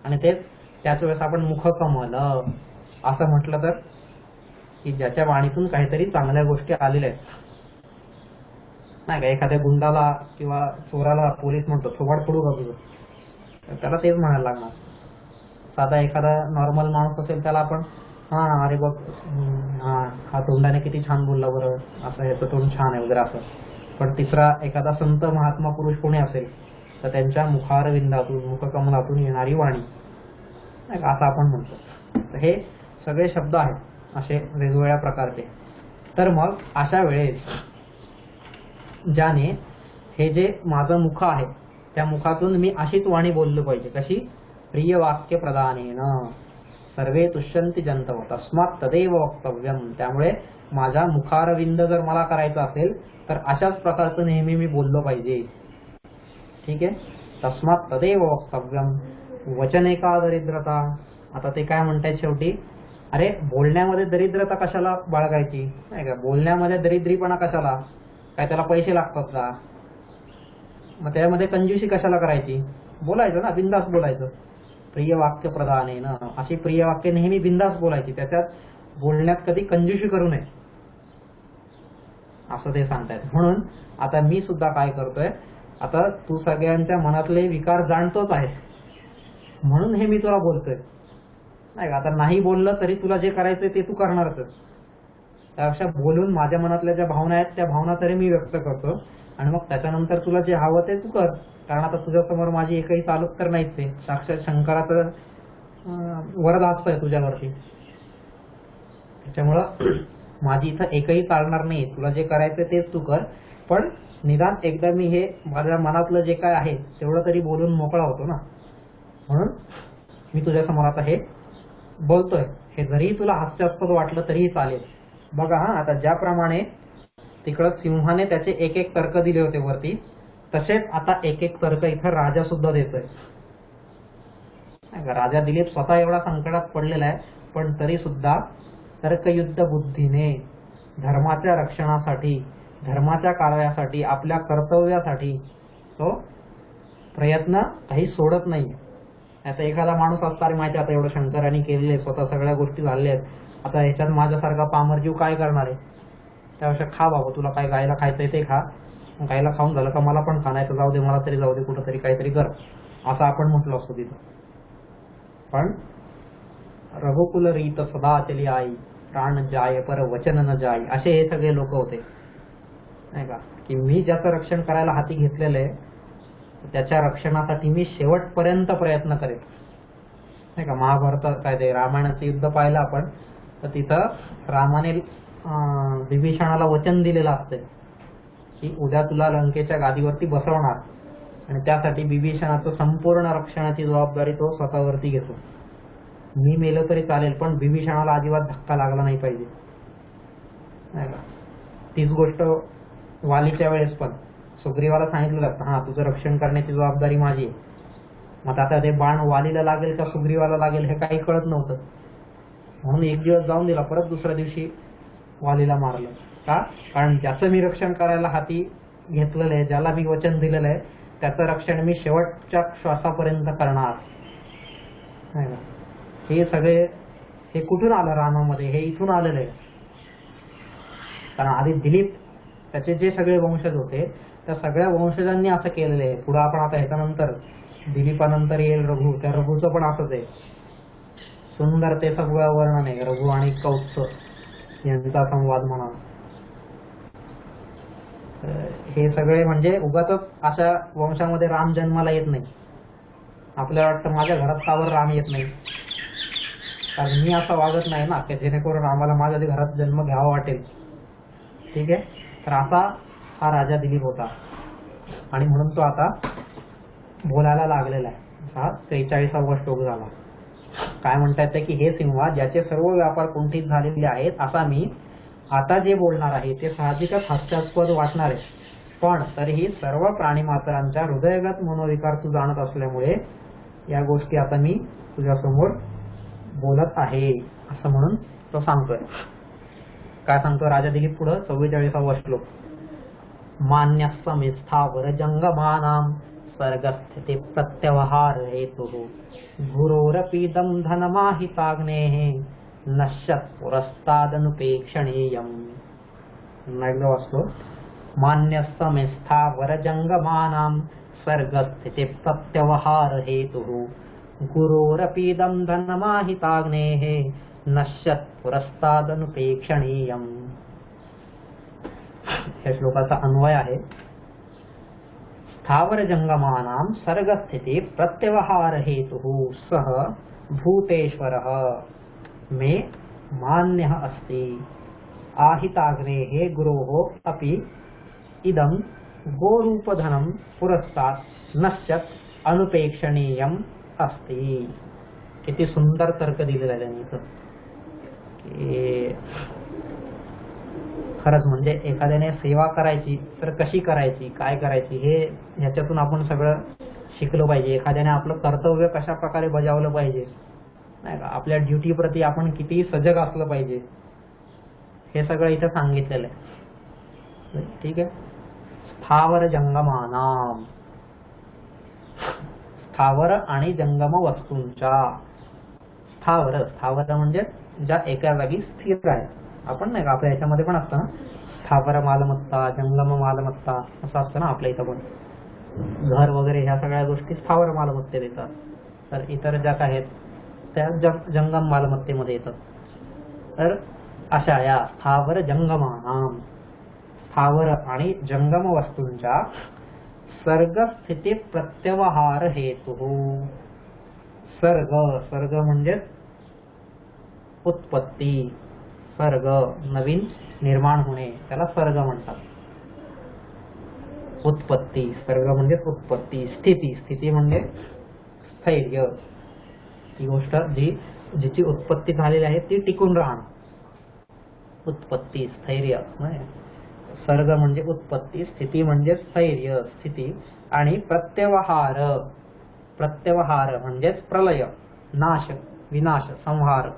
आणि तेच त्याच वेळेस आपण मुख कमल असं म्हटलं तर की ज्याच्या वाणीतून काहीतरी चांगल्या गोष्टी आलेल्या आहेत. नाही का, एखाद्या गुंडाला किंवा चोराला पोलीस म्हणतो थोबाड फोडू का तुझं, तर त्याला तेच म्हणायला लागणार. साधा एखादा नॉर्मल माणूस असेल त्याला आपण हा अरे बघ, हा तोंडाने किती छान बोलला बरं, असं ह्याचं तोंड छान आहे वगैरे असं. पण तिसरा एखादा संत महात्मा पुरुष कोणी असेल तर त्यांच्या मुखारविंदातून मुखकमलातून येणारी वाणी, नाही का, असं आपण म्हणतो. तर हे सगळे शब्द आहेत असे वेगवेगळ्या प्रकारचे. तर मग अशा वेळेस ज्याने हे जे माझं मुख आहे त्या मुखातून मी अशीच वाणी बोललो पाहिजे, कशी? प्रिय वाक्य प्रदानेन सर्वे तुष्यंती जंतव तस्मात् तदेव वक्तव्यम. त्यामुळे माझा मुखारविंद जर मला करायचं असेल तर अशाच प्रकारचं नेहमी मी बोललो पाहिजे. ठीक आहे, तस्मात् तदेव वक्तव्यम. वचने का दरिद्रता. आता ते काय म्हणतायत शेवटी, अरे बोलण्यामध्ये दरिद्रता कशाला बाळगायची, नाही का, बोलण्यामध्ये दरिद्रीपणा कशाला, काय त्याला पैसे लागतात का, मग त्यामध्ये कंजूसी कशाला करायची, बोलायचं ना, बिंदास बोलायचं. प्रिय वाक्य प्रदानेन, अशी प्रिय वाक्य नेहमी बिंदास बोलायची, त्याच्यात बोलण्यात कधी कंजूसी करू नये असं ते सांगतायत. म्हणून आता मी सुद्धा काय करतोय, आता तू सगळ्यांच्या मनातले विकार जाणतोच आहे, म्हणून हे मी तुला बोलतोय, नाही का. आता नाही बोललं तरी तुला जे करायचंय ते तू करणारच. त्यापेक्षा बोलून माझ्या मनातल्या ज्या भावना आहेत त्या भावना तरी मी व्यक्त करतो, आणि मग त्याच्यानंतर तुला जे हवं ते तू कर. कारण आता तुझ्यासमोर माझी एकही चालत तर नाहीच आहे, साक्षात शंकराचं वरदास्त आहे तुझ्यावरती. त्याच्यामुळं माझी इथं एकही चालणार नाही, तुला जे करायचं तेच तू कर. पण निदान एकदा मी हे माझ्या मनातलं जे काय आहे तेवढं तरी बोलून मोकळा होतो ना, म्हणून मी तुझ्यासमोर आता हे बोलतोय. हे जरी तुला हास्यास्पद वाटलं तरीही चालेल. बघा हा, आता ज्याप्रमाणे तिकडं सिंहाने त्याचे एक एक तर्क दिले होते वरती, तसेच आता एक एक तर्क इथं राजा सुद्धा देतोय. राजा दिलीप स्वतः एवढा संकटात पडलेला आहे, पण तरी सुद्धा तर्कयुद्ध बुद्धीने धर्माच्या रक्षणासाठी, धर्माच्या कार्यासाठी, आपल्या कर्तव्यासाठी तो प्रयत्न काही सोडत नाही. आता एखादा माणूस असता, अरे माहिती आता एवढं शंकरांनी केलेलं आहे, स्वतः सगळ्या गोष्टी झालेल्या आहेत, आता ह्याच्यात माझ्यासारखा पामर जीव काय करणार आहे, त्यापेक्षा खा बाबा, तुला काय गायला खायचंय ते खा, गायला खाऊन झालं का मला पण खाण्याचं जाऊ दे, मला तरी जाऊ दे, कुठंतरी काहीतरी कर, असं आपण म्हटलं असतो तिथं. पण रघुकुल रीत सदा चली आई, प्राण जाय पर वचन न जाय, असे हे सगळे लोक होते, नाही का, की मी ज्याचं रक्षण करायला हाती घेतलेलं आहे त्याच्या रक्षणासाठी मी शेवटपर्यंत प्रयत्न करेन, नाही का. महाभारतात काय ते रामायणाचं युद्ध पाहिलं आपण, तर तिथं रामाने विभीषणाला वचन दिलेलं असतं की उद्या तुला लंकेच्या गादीवरती बसवणार, आणि त्यासाठी विभीषणाचं संपूर्ण रक्षणाची जबाबदारी तो स्वतःवरती घेतो. मी मेलं तरी चालेल, पण विभीषणाला अजिबात धक्का लागला नाही पाहिजे, नाही का. तीच गोष्ट वालीच्या वेळेस पण सुग्रीवाला सांगितलेलं असतं, हा तुझं रक्षण करण्याची जबाबदारी माझी आहे. मग आता ते बाण वालीला लागेल का सुग्रीवाला लागेल हे काही कळत नव्हतं, म्हणून एक दिवस जाऊन दिला, परत दुसऱ्या दिवशी वालीला मारलं. का? कारण ज्याचं मी रक्षण करायला हाती घेतलेलं आहे, ज्याला मी वचन दिलेलं आहे, त्याचं रक्षण मी शेवटच्या श्वासापर्यंत करणार, नाही का. हे सगळे हे कुठून आलं रामामध्ये, हे इथून आलेलं आहे. कारण आधी दिलीप त्याचे जे सगळे वंशज होते त्या सगळ्या वंशजांनी असं केलेलं आहे. पुढे आपण आता ह्याच्यानंतर दिलीपानंतर येईल रघु, त्या रघुचं पण असंच आहे, सुंदर ते सगळं वर्णन आहे, रघु आणि कौत्स यांचा संवाद म्हणा. हे सगळे म्हणजे उगाचच अशा वंशामध्ये राम जन्माला येत नाही. आपल्याला वाटतं माझ्या घरात का बरं राम येत नाही, कारण मी असं वागत नाही ना की जेणेकरून आम्हाला माझ्या घरात जन्म घ्यावा वाटेल. ठीक आहे, तर असा हा राजा दिलीप होता आणि म्हणून तो आता बोलायला लागलेला आहे. हा 43वा श्लोक झाला. काय म्हणता येतं की हे सिंहा, ज्याचे सर्व व्यापार कुंठित झालेले आहेत असा मी आता जे बोलणार आहे ते साहजिकच हास्यास्पद वाटणार आहे, पण तरीही सर्व प्राणीमात्रांच्या हृदयगत मनोविकार तू जाणत असल्यामुळे या गोष्टी आता मी तुझ्यासमोर बोलत आहे असं म्हणून तो सांगतोय. काय सांगतो राजा दिलीप पुढं 44वा श्लोक. मान्यस्त्वमे स्थावर जंगमानां सर्गस्थिति प्रत्यवहार हेतुः गुरोरपीदं धनमाहिताग्नेः नश्यत् पुरस्तादनुपेक्षणीयम्. एकदा वाचतो. मान्यस्त्वमे स्थावर जंगमानां सर्गस्थिति प्रत्यवहार हेतुः गुरोरपीदं धनमाहिताग्नेः नश्यत् पुरस्तादनुपेक्षणीयम्. या श्लोकाचा अन्वय आहे. स्थावर जंगमानां सर्गस्थिति प्रत्यवहार हेतुः सह भूतेश्वरः मे मान्यः अस्ति. आहिताग्नेः गुरोः अपि इदं गोरूपधनं पुरस्तात् नश्यत् अनुपेक्षणीयम् अस्ति. किती सुंदर तर्क दिलेला आहे त्यांनी. खरंच म्हणजे एखाद्याने सेवा करायची तर कशी करायची, काय करायची, हे ह्याच्यातून आपण सगळं शिकलो पाहिजे. एखाद्याने आपलं कर्तव्य कशा प्रकारे बजावलं पाहिजे, नाही का, आपल्या ड्युटी प्रती आपण किती सजग असलं पाहिजे, हे सगळं इथं सांगितलेलं आहे. ठीक आहे. स्थावर जंगमानाम, स्थावर आणि जंगम वस्तूंच्या. स्थावर, स्थावर म्हणजे ज्या एका जागी स्थिर आहेत. आपण नाही का आपल्या याच्यामध्ये पण असतं ना, स्थावर मालमत्ता, जंगम मालमत्ता असं असतं ना आपल्या इथं पण. घर वगैरे ह्या सगळ्या गोष्टी स्थावर मालमत्तेत येतात. तर इतर ज्या काय आहेत त्या जंगम मालमत्तेमध्ये येतात. तर अशा या स्थावर जंगमानाम, स्थावर आणि जंगम वस्तूंच्या सर्गस्थिती प्रत्यवहार हेतु. सर्ग, सर्ग म्हणजे उत्पत्ती, सर्ग नवीन निर्माण होणे, त्याला सर्ग म्हणतात. उत्पत्ती, सर्ग म्हणजे उत्पत्ती. स्थिती, स्थिती म्हणजे स्थैर्य, ती गोष्ट जिची उत्पत्ती झालेली आहे ती टिकून राहणं. उत्पत्ती, स्थैर्य. सर्ग म्हणजे उत्पत्ती, स्थिती म्हणजे स्थैर्य, स्थिती. आणि प्रत्यवहार, प्रत्यवहार म्हणजेच प्रलय, नाश, विनाश, संहार.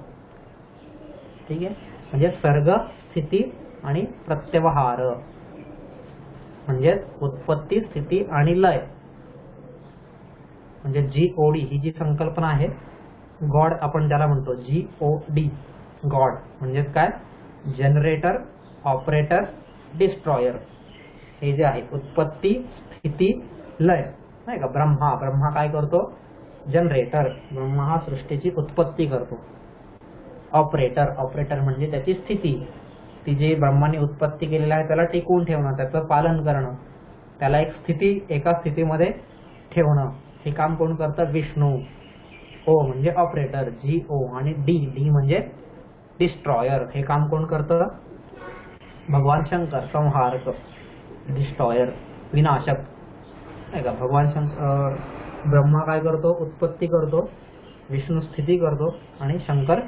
ठीक आहे. म्हणजे सर्ग, स्थिती आणि प्रत्यवहार म्हणजे उत्पत्ती, स्थिती आणि लय. म्हणजे GOD ही जी संकल्पना आहे, गॉड आपण ज्याला म्हणतो, GOD, गॉड म्हणजे काय, जनरेटर, ऑपरेटर, डिस्ट्रॉयर. हे जे आहे उत्पत्ती, स्थिती, लय, नाही का. ब्रह्मा, ब्रह्मा काय करतो, जनरेटर, ब्रह्मा हा सृष्टीची उत्पत्ती करतो. ऑपरेटर, ऑपरेटर म्हणजे त्याची स्थिती, ती जी ब्रह्माने उत्पत्ती केलेली आहे त्याला टिकवून ठेवणं, त्याचं पालन करणं, त्याला एक स्थिती, एका स्थितीमध्ये ठेवणं. हे काम कोण करतं, विष्णू. O म्हणजे ऑपरेटर, GO. आणि D म्हणजे डिस्ट्रॉयर. हे काम कोण करतं, भगवान शंकर, संहारक, डिस्ट्रॉयर, विनाशक, नाही का. भगवान शंकर, ब्रह्मा काय करतो, उत्पत्ती करतो, विष्णू स्थिती करतो आणि शंकर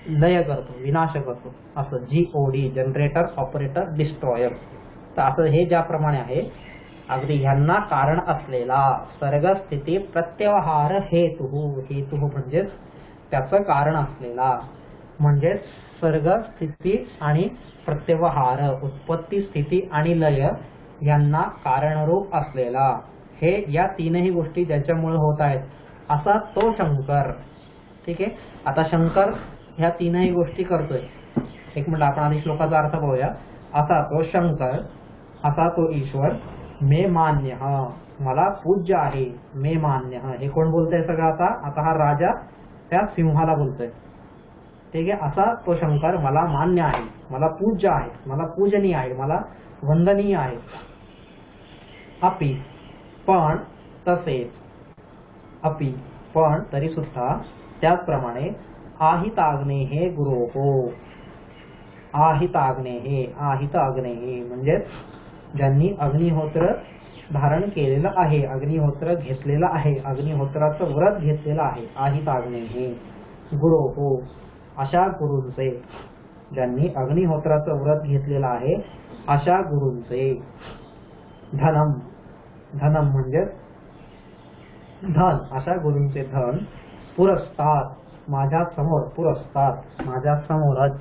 लय करतो, विनाश करतो. असं GOD, जनरेटर, ऑपरेटर, डिस्ट्रॉयर. तर असं हे ज्याप्रमाणे आहे, अगदी ह्यांना कारण असलेला सर्ग, स्थिती, प्रत्यवहार हेतु. हेतु म्हणजे त्याचं कारण असलेला, म्हणजे सर्ग, स्थिती आणि प्रत्यवहार, उत्पत्ती, स्थिती आणि लय यांना कारणरूप असलेला, हे या तीनही गोष्टी ज्याच्यामुळे होत आहेत असा तो शंकर. ठीक आहे. आता शंकर ह्या तीनही गोष्टी करतोय. एक मिनिट, आपण आधी श्लोकाचा अर्थ पाहूया. असा तो शंकर, असा तो ईश्वर, मे मान्य, मला पूज्य आहे. मे मान्य, हे कोण बोलतंय सगळं आता, आता हा राजा त्या सिंहाला बोलतोय. ठीक आहे. असा तो शंकर मला मान्य आहे, मला पूज्य आहे, मला पूजनीय आहे, मला वंदनीय आहे. अपि, पण तसेच, अपि पण तरी सुद्धा, त्याचप्रमाणे आहिताग्नेः गुरोः. आहिताग्नेः, आहित अग्नेः म्हणजे ज्यांनी अग्निहोत्र धारण केलेलं आहे, अग्निहोत्र घेतलेलं आहे, अग्निहोत्राचं व्रत घेतलेलं आहे. आहित आग्नेहे गुरो हो, अशा गुरूंचे, ज्यांनी अग्निहोत्राचं व्रत घेतलेलं आहे अशा गुरूंचे. धनम, धनम म्हणजे धन, अशा गुरूंचे धन पुरस्तात, माझ्या समोर, पुरस्तात माझ्या समोरच,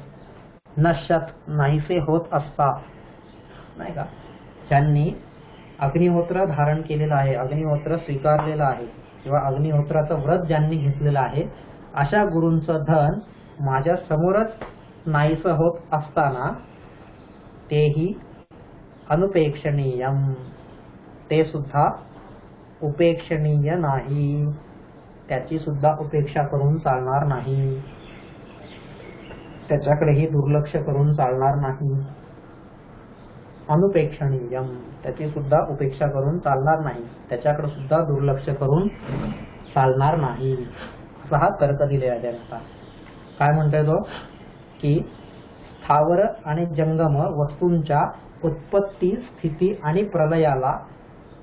नश्यत नाहीसे होत असता, नाही का. ज्यांनी अग्निहोत्र धारण केलेलं आहे, अग्निहोत्र स्वीकारलेलं आहे किंवा अग्निहोत्राचं व्रत ज्यांनी घेतलेलं आहे अशा गुरूंचं धन माझ्या समोरच नाहीसं होत असताना तेही अनुपेक्षणीयम, ते सुद्धा उपेक्षणीय नाही, त्याची सुद्धा उपेक्षा करून चालणार नाही, त्याच्याकडेही दुर्लक्ष करून चालणार नाही. अनुपेक्षणीयम, त्याची सुद्धा उपेक्षा करून चालणार नाही, त्याच्याकडे सुद्धा दुर्लक्ष करून चालणार नाही, असा हा तर्क दिलेला आहे त्यांचा. काय म्हणतोय तो की स्थावर आणि जंगम वस्तूंच्या उत्पत्ती, स्थिती आणि प्रलयाला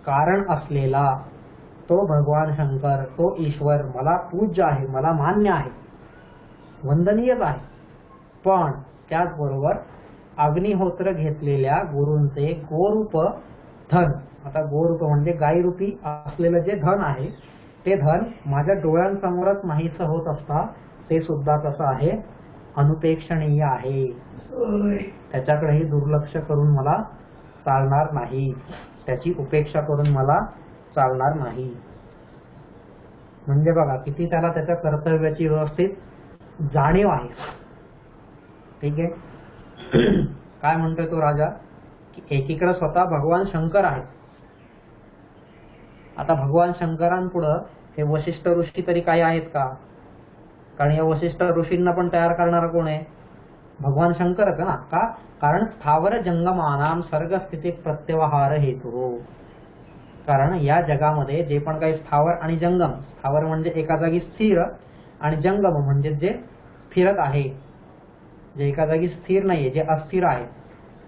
कारण असलेला तो भगवान शंकर, तो ईश्वर मला पूज्य आहे, मला मान्य आहे, वंदनीयच आहे. पण त्याचबरोबर अग्निहोत्र घेतलेल्या गुरूंचे गोरूप धन, आता गोरूप म्हणजे गायरूपी असलेलं जे धन आहे ते धन माझ्या डोळ्यांसमोरच नाहीसं होत असता ते सुद्धा कसं आहे, अनुपेक्षणीय आहे, त्याच्याकडेही दुर्लक्ष करून मला चालणार नाही, त्याची उपेक्षा करून मला चालणार नाही. म्हणजे बघा किती त्याला त्याच्या कर्तव्याची व्यवस्थित जाणीव आहे. ठीक आहे. काय म्हणतोय तो राजा की एकीकडे स्वतः भगवान शंकर आहे. आता भगवान शंकरांपुढं हे वशिष्ठ ऋषी तरी काही आहेत का? कारण या वशिष्ठ ऋषींना पण तयार करणारा कोण आहे? भगवान शंकरच ना. का? कारण स्थावर जंगमानाम सर्ग स्थिती प्रत्यवहार हेतू. कारण या जगामध्ये जे पण काही स्थावर आणि जंगम, स्थावर म्हणजे एका जागी स्थिर आणि जंगम म्हणजे जे फिरत आहे, जे एका जागी स्थिर नाहीये, जे अस्थिर आहे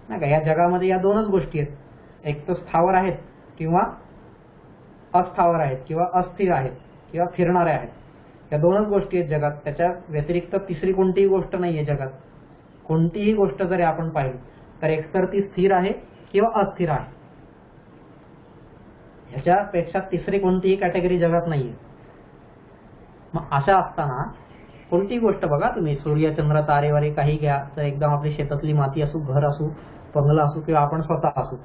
नाही का. या जगामध्ये या दोनच गोष्टी आहेत, एक तर स्थावर आहेत किंवा अस्थावर आहेत किंवा अस्थिर आहेत किंवा फिरणारे आहेत. या दोनच गोष्टी आहेत जगात. त्याच्या व्यतिरिक्त तिसरी कोणतीही गोष्ट नाहीये जगात. कोणतीही गोष्ट जरी आपण पाहिली तर एकतर ती स्थिर आहे किंवा अस्थिर आहे. ह्याच्यापेक्षा तिसरी कोणतीही कॅटेगरी जगात नाहीये. मग अशा असताना कोणती गोष्ट बघा तुम्ही, सूर्य चंद्र तारेवारे काही घ्या, तर एकदम आपली शेतातली माती असू, घर असू, बंगला असू किंवा आपण स्वतः असू,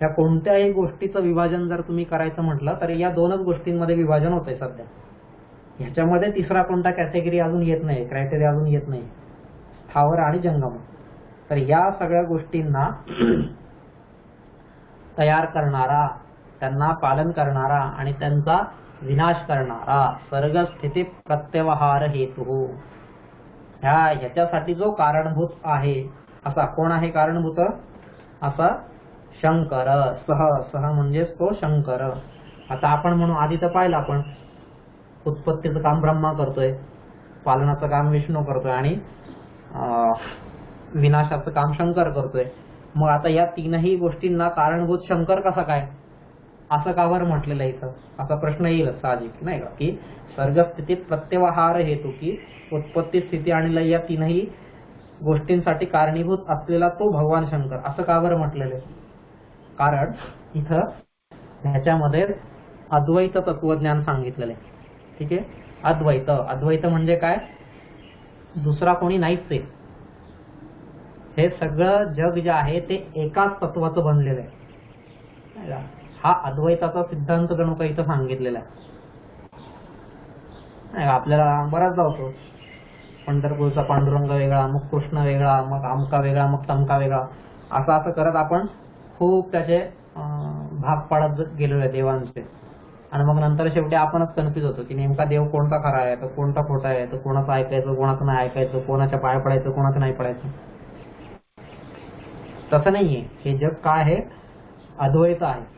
या कोणत्याही गोष्टीचं विभाजन जर तुम्ही करायचं म्हटलं तर या दोनच गोष्टींमध्ये विभाजन होतंय सध्या. ह्याच्यामध्ये तिसरा कोणता कॅटेगरी अजून येत नाही, क्रायटेरिया अजून येत नाही, स्थावर आणि जंगम. तर या सगळ्या गोष्टींना तयार करणारा, त्यांना पालन करणारा आणि त्यांचा विनाश करणारा सर्ग स्थिती प्रत्यवहार हेतू, ह्याच्यासाठी जो कारणभूत आहे असा कोण आहे कारणभूत? असा शंकर. सह म्हणजेच तो शंकर. आता आपण म्हणू आधी तर पाहिलं आपण उत्पत्तीचं काम ब्रह्मा करतोय, पालनाचं काम विष्णू करतोय आणि विनाशाचं काम शंकर करतोय. मग आता या तीनही गोष्टींना कारणभूत शंकर कसा काय, असं का बरं म्हटलेलं इथं, असा प्रश्न येईल साहजिक नाही का. की सर्गस्थितीत प्रत्यवहार हेतू, की उत्पत्ती, स्थिती आणि लय या तीनही गोष्टींसाठी कारणीभूत असलेला तो भगवान शंकर, असं का बरं म्हटलेलं आहे? कारण इथं ह्याच्यामध्ये अद्वैत तत्वज्ञान सांगितलेलं आहे. ठीक आहे. अद्वैत, अद्वैत म्हणजे काय? दुसरा कोणी नाहीच आहे. हे सगळं जग जे आहे ते एकाच तत्वाचं बनलेलं आहे. हा अद्वैताचा सिद्धांत जणू काही इथं सांगितलेला आहे. आपल्याला बराचदा होतो पंढरपूरचा पांडुरंग वेगळा, मग कृष्ण वेगळा, मग आमका वेगळा, मग तमका वेगळा, असं असं करत आपण खूप त्याचे भाग पाडत गेलेलो आहे देवांचे. आणि मग नंतर शेवटी आपणच कन्फ्युज होतो की नेमका देव कोणता खरा आहे, तर कोणता खोटा आहे, तर कोणाचं ऐकायचं, कोणाचं नाही ऐकायचं, कोणाच्या पाया पडायचं, कोणाचं नाही पडायचं. तसं नाहीये. हे जग काय आहे? अद्वैत आहे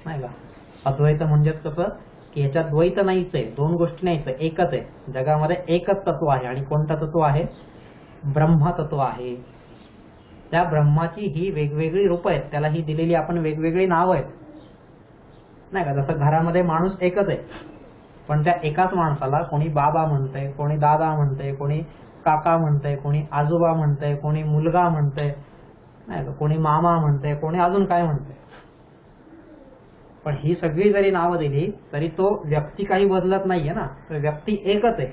नाही का. अद्वैत म्हणजेच कसं की ह्याच्यात द्वैत नाहीच आहे, दोन गोष्टी नाहीच आहे, एकच आहे. जगामध्ये एकच तत्व आहे. आणि कोणतं तत्व आहे? ब्रह्म तत्व आहे. त्या ब्रह्माची ही वेगवेगळी रूप आहेत, त्याला ही दिलेली आपण वेगवेगळी नाव आहेत, नाही का. जसं घरामध्ये माणूस एकच आहे, पण त्या एकाच माणसाला कोणी बाबा म्हणतंय, कोणी दादा म्हणतंय, कोणी काका म्हणतंय, कोणी आजोबा म्हणतंय, कोणी मुलगा म्हणतंय, नाही का, कोणी मामा म्हणतंय, कोणी अजून काय म्हणतंय. पण ही सगळी जरी नावं दिली तरी तो व्यक्ती काही बदलत नाहीये ना, तो व्यक्ती एकच आहे.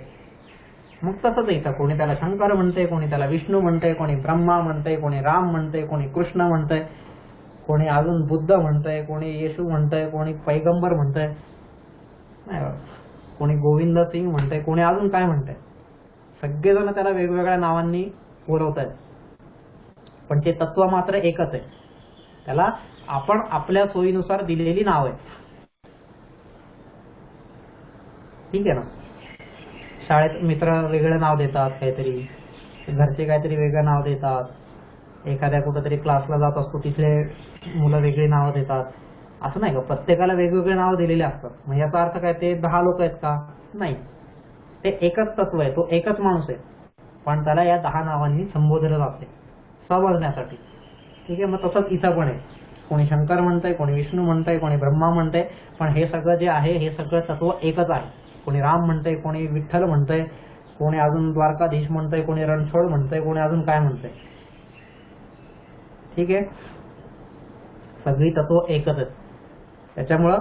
मग तसंच इथं कोणी त्याला शंकर म्हणतंय, कोणी त्याला विष्णू म्हणतंय, कोणी ब्रह्मा म्हणतंय, कोणी राम म्हणतंय, कोणी कृष्ण म्हणतंय, कोणी अजून बुद्ध म्हणतंय, कोणी येशू म्हणतंय, कोणी पैगंबर म्हणतंय, कोणी गोविंद सिंग म्हणतंय, कोणी अजून काय म्हणतंय. सगळेजण त्याला वेगवेगळ्या नावांनी बोलवत आहेत, पण ते तत्व मात्र एकच आहे. त्याला आपण आपल्या सोयीनुसार दिलेली नाव आहे. ठीक आहे ना. शाळेत मित्र वेगळं नाव देतात, काहीतरी घरचे काहीतरी वेगळं नाव देतात, एखाद्या कुठेतरी क्लासला जात असतो तिथले मुलं वेगळी नावं देतात. असं नाही का, प्रत्येकाला वेगवेगळे नाव दिलेले असतात. मग याचा अर्थ काय, ते 10 लोक आहेत का? नाही, ते एकच तत्व आहे, तो एकच माणूस आहे, पण त्याला या 10 नावांनी संबोधलं जाते समजण्यासाठी. ठीक आहे. मग तसंच इथं पण आहे, कोणी शंकर म्हणतंय, कोणी विष्णू म्हणतंय, कोणी ब्रह्मा म्हणतंय, पण हे सगळं जे आहे हे सगळं तत्व एकच आहे. कोणी राम म्हणतंय, कोणी विठ्ठल म्हणतंय, कोणी अजून द्वारकाधीश म्हणतंय, कोणी रणछोड म्हणतंय, कोणी अजून काय म्हणतंय. ठीक आहे. सगळी तत्व एकच आहेत. त्याच्यामुळं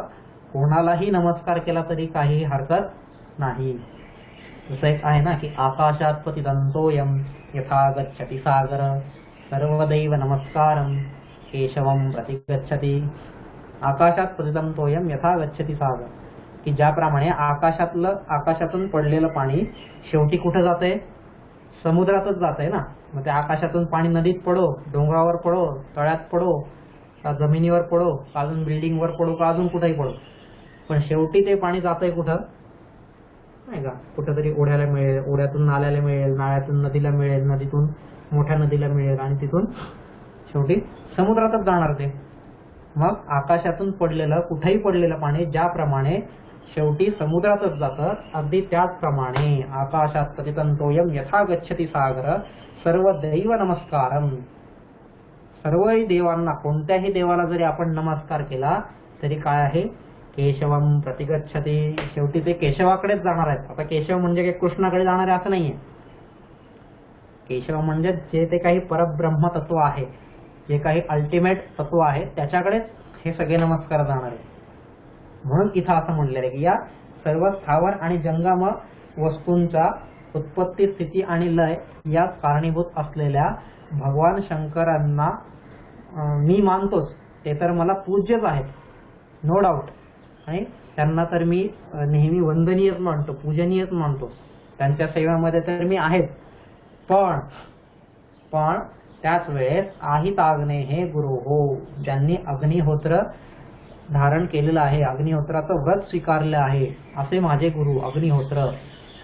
कोणालाही नमस्कार केला तरी काही हरकत नाही. जसं एक आहे ना की आकाशात पतितंतोयम यथा गच्छति सागर सर्वदैव नमस्कारम केशवम प्रतिगच्छति. आकाशात पतितंतोयम यथा गच्छति सागर, की ज्याप्रमाणे आकाशातून पडलेलं पाणी शेवटी कुठं जातंय, समुद्रातच जातंय ना. मग त्या आकाशातून पाणी नदीत पडो, डोंगरावर पडो, तळ्यात पडो, का जमिनीवर पडो, का अजून बिल्डिंगवर पडो, का अजून कुठेही पडो, पण शेवटी ते पाणी जातंय कुठं, नाही का, कुठेतरी ओढ्याला मिळेल, ओढ्यातून नाल्याला मिळेल, नाल्यातून नदीला मिळेल, नदीतून मोठ्या नदीला मिळेल, आणि तिथून शेवटी समुद्रातच जाणार ते. मग आकाशातून पडलेलं कुठेही पडलेलं पाणी ज्याप्रमाणे शेवटी समुद्रातच जातं, अगदी त्याचप्रमाणे आकाशात पतितंतोयम यथा गच्छति सागर सर्व दैव नमस्कारम. सर्वही देवांना, कोणत्याही देवाला जरी आपण नमस्कार केला तरी काय आहे, केशवम प्रतिगच्छति, शेवटी ते केशवाकडेच जाणार आहेत. आता केशव म्हणजे काही कृष्णाकडे जाणार आहे असं नाहीये. केशव म्हणजे जे ते काही परब्रह्म तत्व आहे, जे काही अल्टिमेट तत्व आहे, त्याच्याकडेच हे सगळे नमस्कार जाणार आहेत. म्हणून इथं असं म्हणलेलं आहे की या सर्व स्थावर आणि जंगम वस्तूंचा उत्पत्ती, स्थिती आणि लय या कारणीभूत असलेल्या भगवान शंकरांना मी मानतोच. ते तर मला पूज्यच आहेत, नो डाऊट. आणि त्यांना तर मी नेहमी वंदनीयच मानतो, पूजनीयच मानतो. त्यांच्या सेवेमध्ये तर मी आहेच. पण त्याच वेळेस आहित आग्ने हे गुरु हो, ज्यांनी अग्निहोत्र धारण केलेलं आहे, अग्निहोत्राचं व्रत स्वीकारलं आहे, असे माझे गुरु अग्निहोत्र.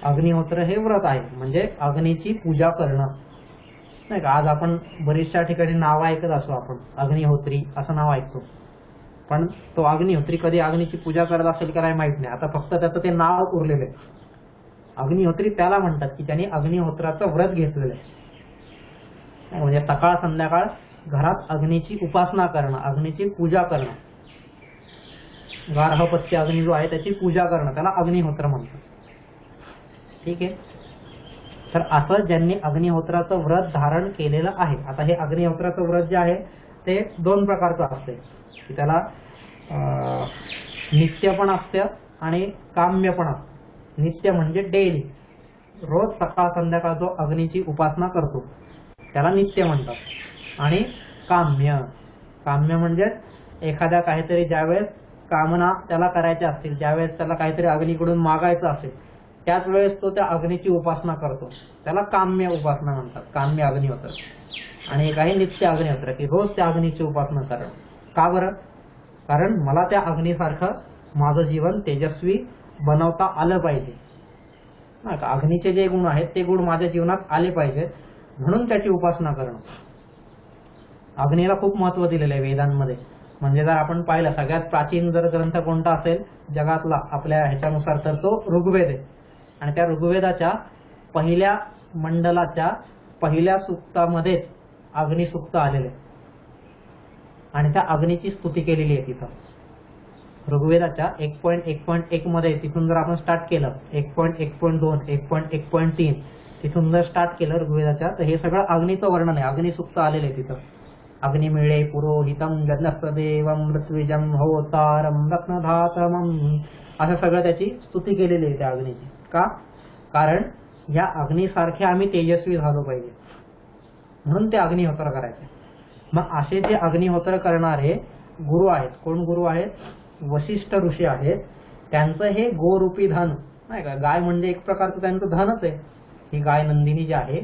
अग्निहोत्र हे व्रत आहे, म्हणजे अग्नीची पूजा करणं, नाही का. आज आपण बरीचशा ठिकाणी नाव ऐकत असतो, आपण अग्निहोत्री असं नाव ऐकतो, पण तो अग्निहोत्री कधी अग्नीची पूजा करत असेल का नाही माहित नाही. आता फक्त त्याचं ते नाव उरलेलं आहे. अग्निहोत्री त्याला म्हणतात की त्यांनी अग्निहोत्राचं व्रत घेतलेलं आहे, म्हणजे सकाळ संध्याकाळ घरात अग्नीची उपासना करणं, अग्नीची पूजा करणं, गार्हपत्य अग्नी जो आहे त्याची पूजा करणं, त्याला अग्निहोत्र म्हणतात. ठीक आहे. तर असं ज्यांनी अग्निहोत्राचं व्रत धारण केलेलं आहे. आता हे अग्निहोत्राचं व्रत जे आहे ते 2 प्रकारचं असते, की त्याला नित्य पण असतं आणि काम्य पण असतं. नित्य म्हणजे डेली, रोज सकाळ संध्याकाळ जो अग्नीची उपासना करतो त्याला नित्य म्हणतात. आणि काम्य म्हणजे एखाद्या काहीतरी ज्यावेळेस कामना त्याला करायच्या असतील, ज्यावेळेस त्याला काहीतरी अग्नीकडून मागायचं असेल, त्याच वेळेस तो त्या अग्नीची उपासना करतो, त्याला काम्य उपासना म्हणतात, काम्य अग्निहोत्र. आणि एक आहे नित्य अग्निहोत्र, की रोज त्या अग्नीची उपासना करणं. का बरं? कारण मला त्या अग्नीसारखं माझं जीवन तेजस्वी बनवता आलं पाहिजे. अग्नीचे जे गुण आहेत ते गुण माझ्या जीवनात आले पाहिजेत, म्हणून त्याची उपासना करणं. अग्नीला खूप महत्व दिलेलं आहे वेदांमध्ये. म्हणजे जर आपण पाहिलं, सगळ्यात प्राचीन जर ग्रंथ कोणता असेल जगातला आपल्या ह्याच्यानुसार, तर तो ऋग्वेद आहे. आणि त्या ऋग्वेदाच्या पहिल्या मंडलाच्या पहिल्या सूक्तामध्येच अग्निसुक्त आलेले आणि त्या अग्नीची स्तुती केलेली आहे तिथं ऋग्वेदाच्या 1.1.1 मध्ये. तिथून जर आपण स्टार्ट केलं 1.1.2 1.1.3 तिथून जर स्टार्ट केलं ऋग्वेदाच्या, तर हे सगळं अग्नीचं वर्णन आहे. अग्निसुक्त आलेलं आहे तिथं. अग्निमिळे पुरोहितम जलस्तदेवम ऋत्विजम होतारम रत्नधातमम असं सगळं त्याची स्तुती केलेली आहे त्या अग्नीची. का? कारण या अग्नीसारखे आम्ही तेजस्वी झालो पाहिजे म्हणून ते अग्निहोत्र करायचे. मग असे जे अग्निहोत्र करणारे गुरु आहेत, कोण गुरु आहेत? वशिष्ठ ऋषी आहेत. त्यांचं हे गोरूपी धन नाही का, गाय म्हणजे एक प्रकारचं त्यांचं धनच आहे. ही गाय नंदिनी जी आहे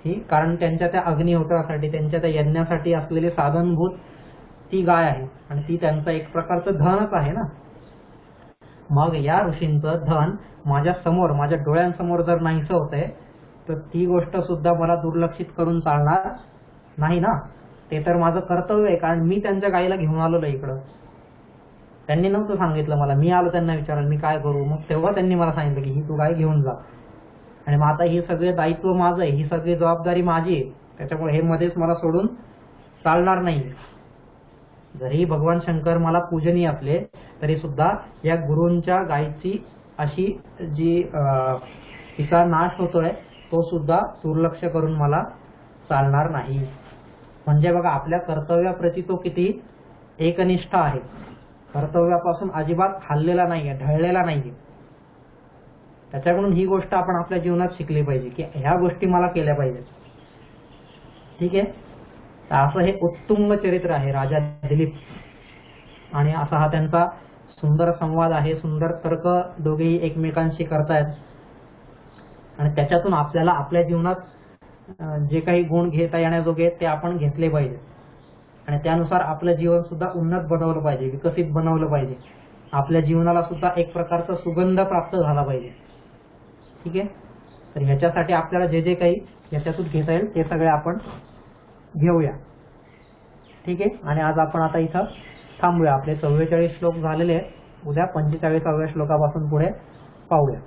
ही, कारण त्यांच्या त्या अग्निहोत्रासाठी त्यांच्या त्या यज्ञासाठी असलेले साधनभूत ती गाय आहे आणि ती त्यांचं एक प्रकारचं धनच आहे ना. मग या ऋषींचं धन माझ्या समोर, माझ्या डोळ्यांसमोर जर नाहीसं होतंय तर ती गोष्ट सुद्धा मला दुर्लक्षित करून चालणार नाही ना. ते तर माझं कर्तव्य आहे, कारण मी त्यांच्या गायीला घेऊन आलेलो इकडं. त्यांनी नव्हतं सांगितलं मला, मी आलो त्यांना विचारलं मी काय करू. मग तेव्हा त्यांनी मला सांगितलं की ही तू गाय घेऊन जा. आणि मग आता हे सगळे दायित्व माझं आहे, ही सगळी जबाबदारी माझी आहे. त्याच्यामुळे हे मध्येच मला सोडून चालणार नाही. जरी भगवान शंकर मला पूजनीय असले तरी सुद्धा या गुरूंच्या गायीची अशी जी तिचा नाश होतोय तो सुद्धा दुर्लक्ष करून मला चालणार नाही. म्हणजे बघा आपल्या कर्तव्याप्रती तो किती एकनिष्ठ आहे. कर्तव्यापासून अजिबात हललेला नाहीये, ढळलेला नाहीये. त्याच्याकडून ही गोष्ट आपण आपल्या जीवनात शिकली पाहिजे की ह्या गोष्टी मला केल्या पाहिजेत. ठीक आहे. तर असं हे उत्तुंग चरित्र आहे राजा दिलीप आणि असा हा त्यांचा सुंदर संवाद आहे. सुंदर तर्क दोघेही एकमेकांशी करतायत आणि त्याच्यातून आपल्याला आपल्या जीवनात जे काही गुण घेता येण्याजोगे ते आपण घेतले पाहिजे आणि त्यानुसार आपलं जीवन सुद्धा उन्नत बनवलं पाहिजे, विकसित बनवलं पाहिजे. आपल्या जीवनाला सुद्धा एक प्रकारचा सुगंध प्राप्त झाला पाहिजे. ठीक आहे. तर ह्याच्यासाठी आपल्याला जे जे काही याच्यातून घेता येईल ते सगळे आपण घेऊया. ठीक आहे. आणि आज आपण आता इथं थांबूया. आपले 44 श्लोक झालेले आहेत. उद्या 45व्या श्लोकापासून पुढे पाहूया.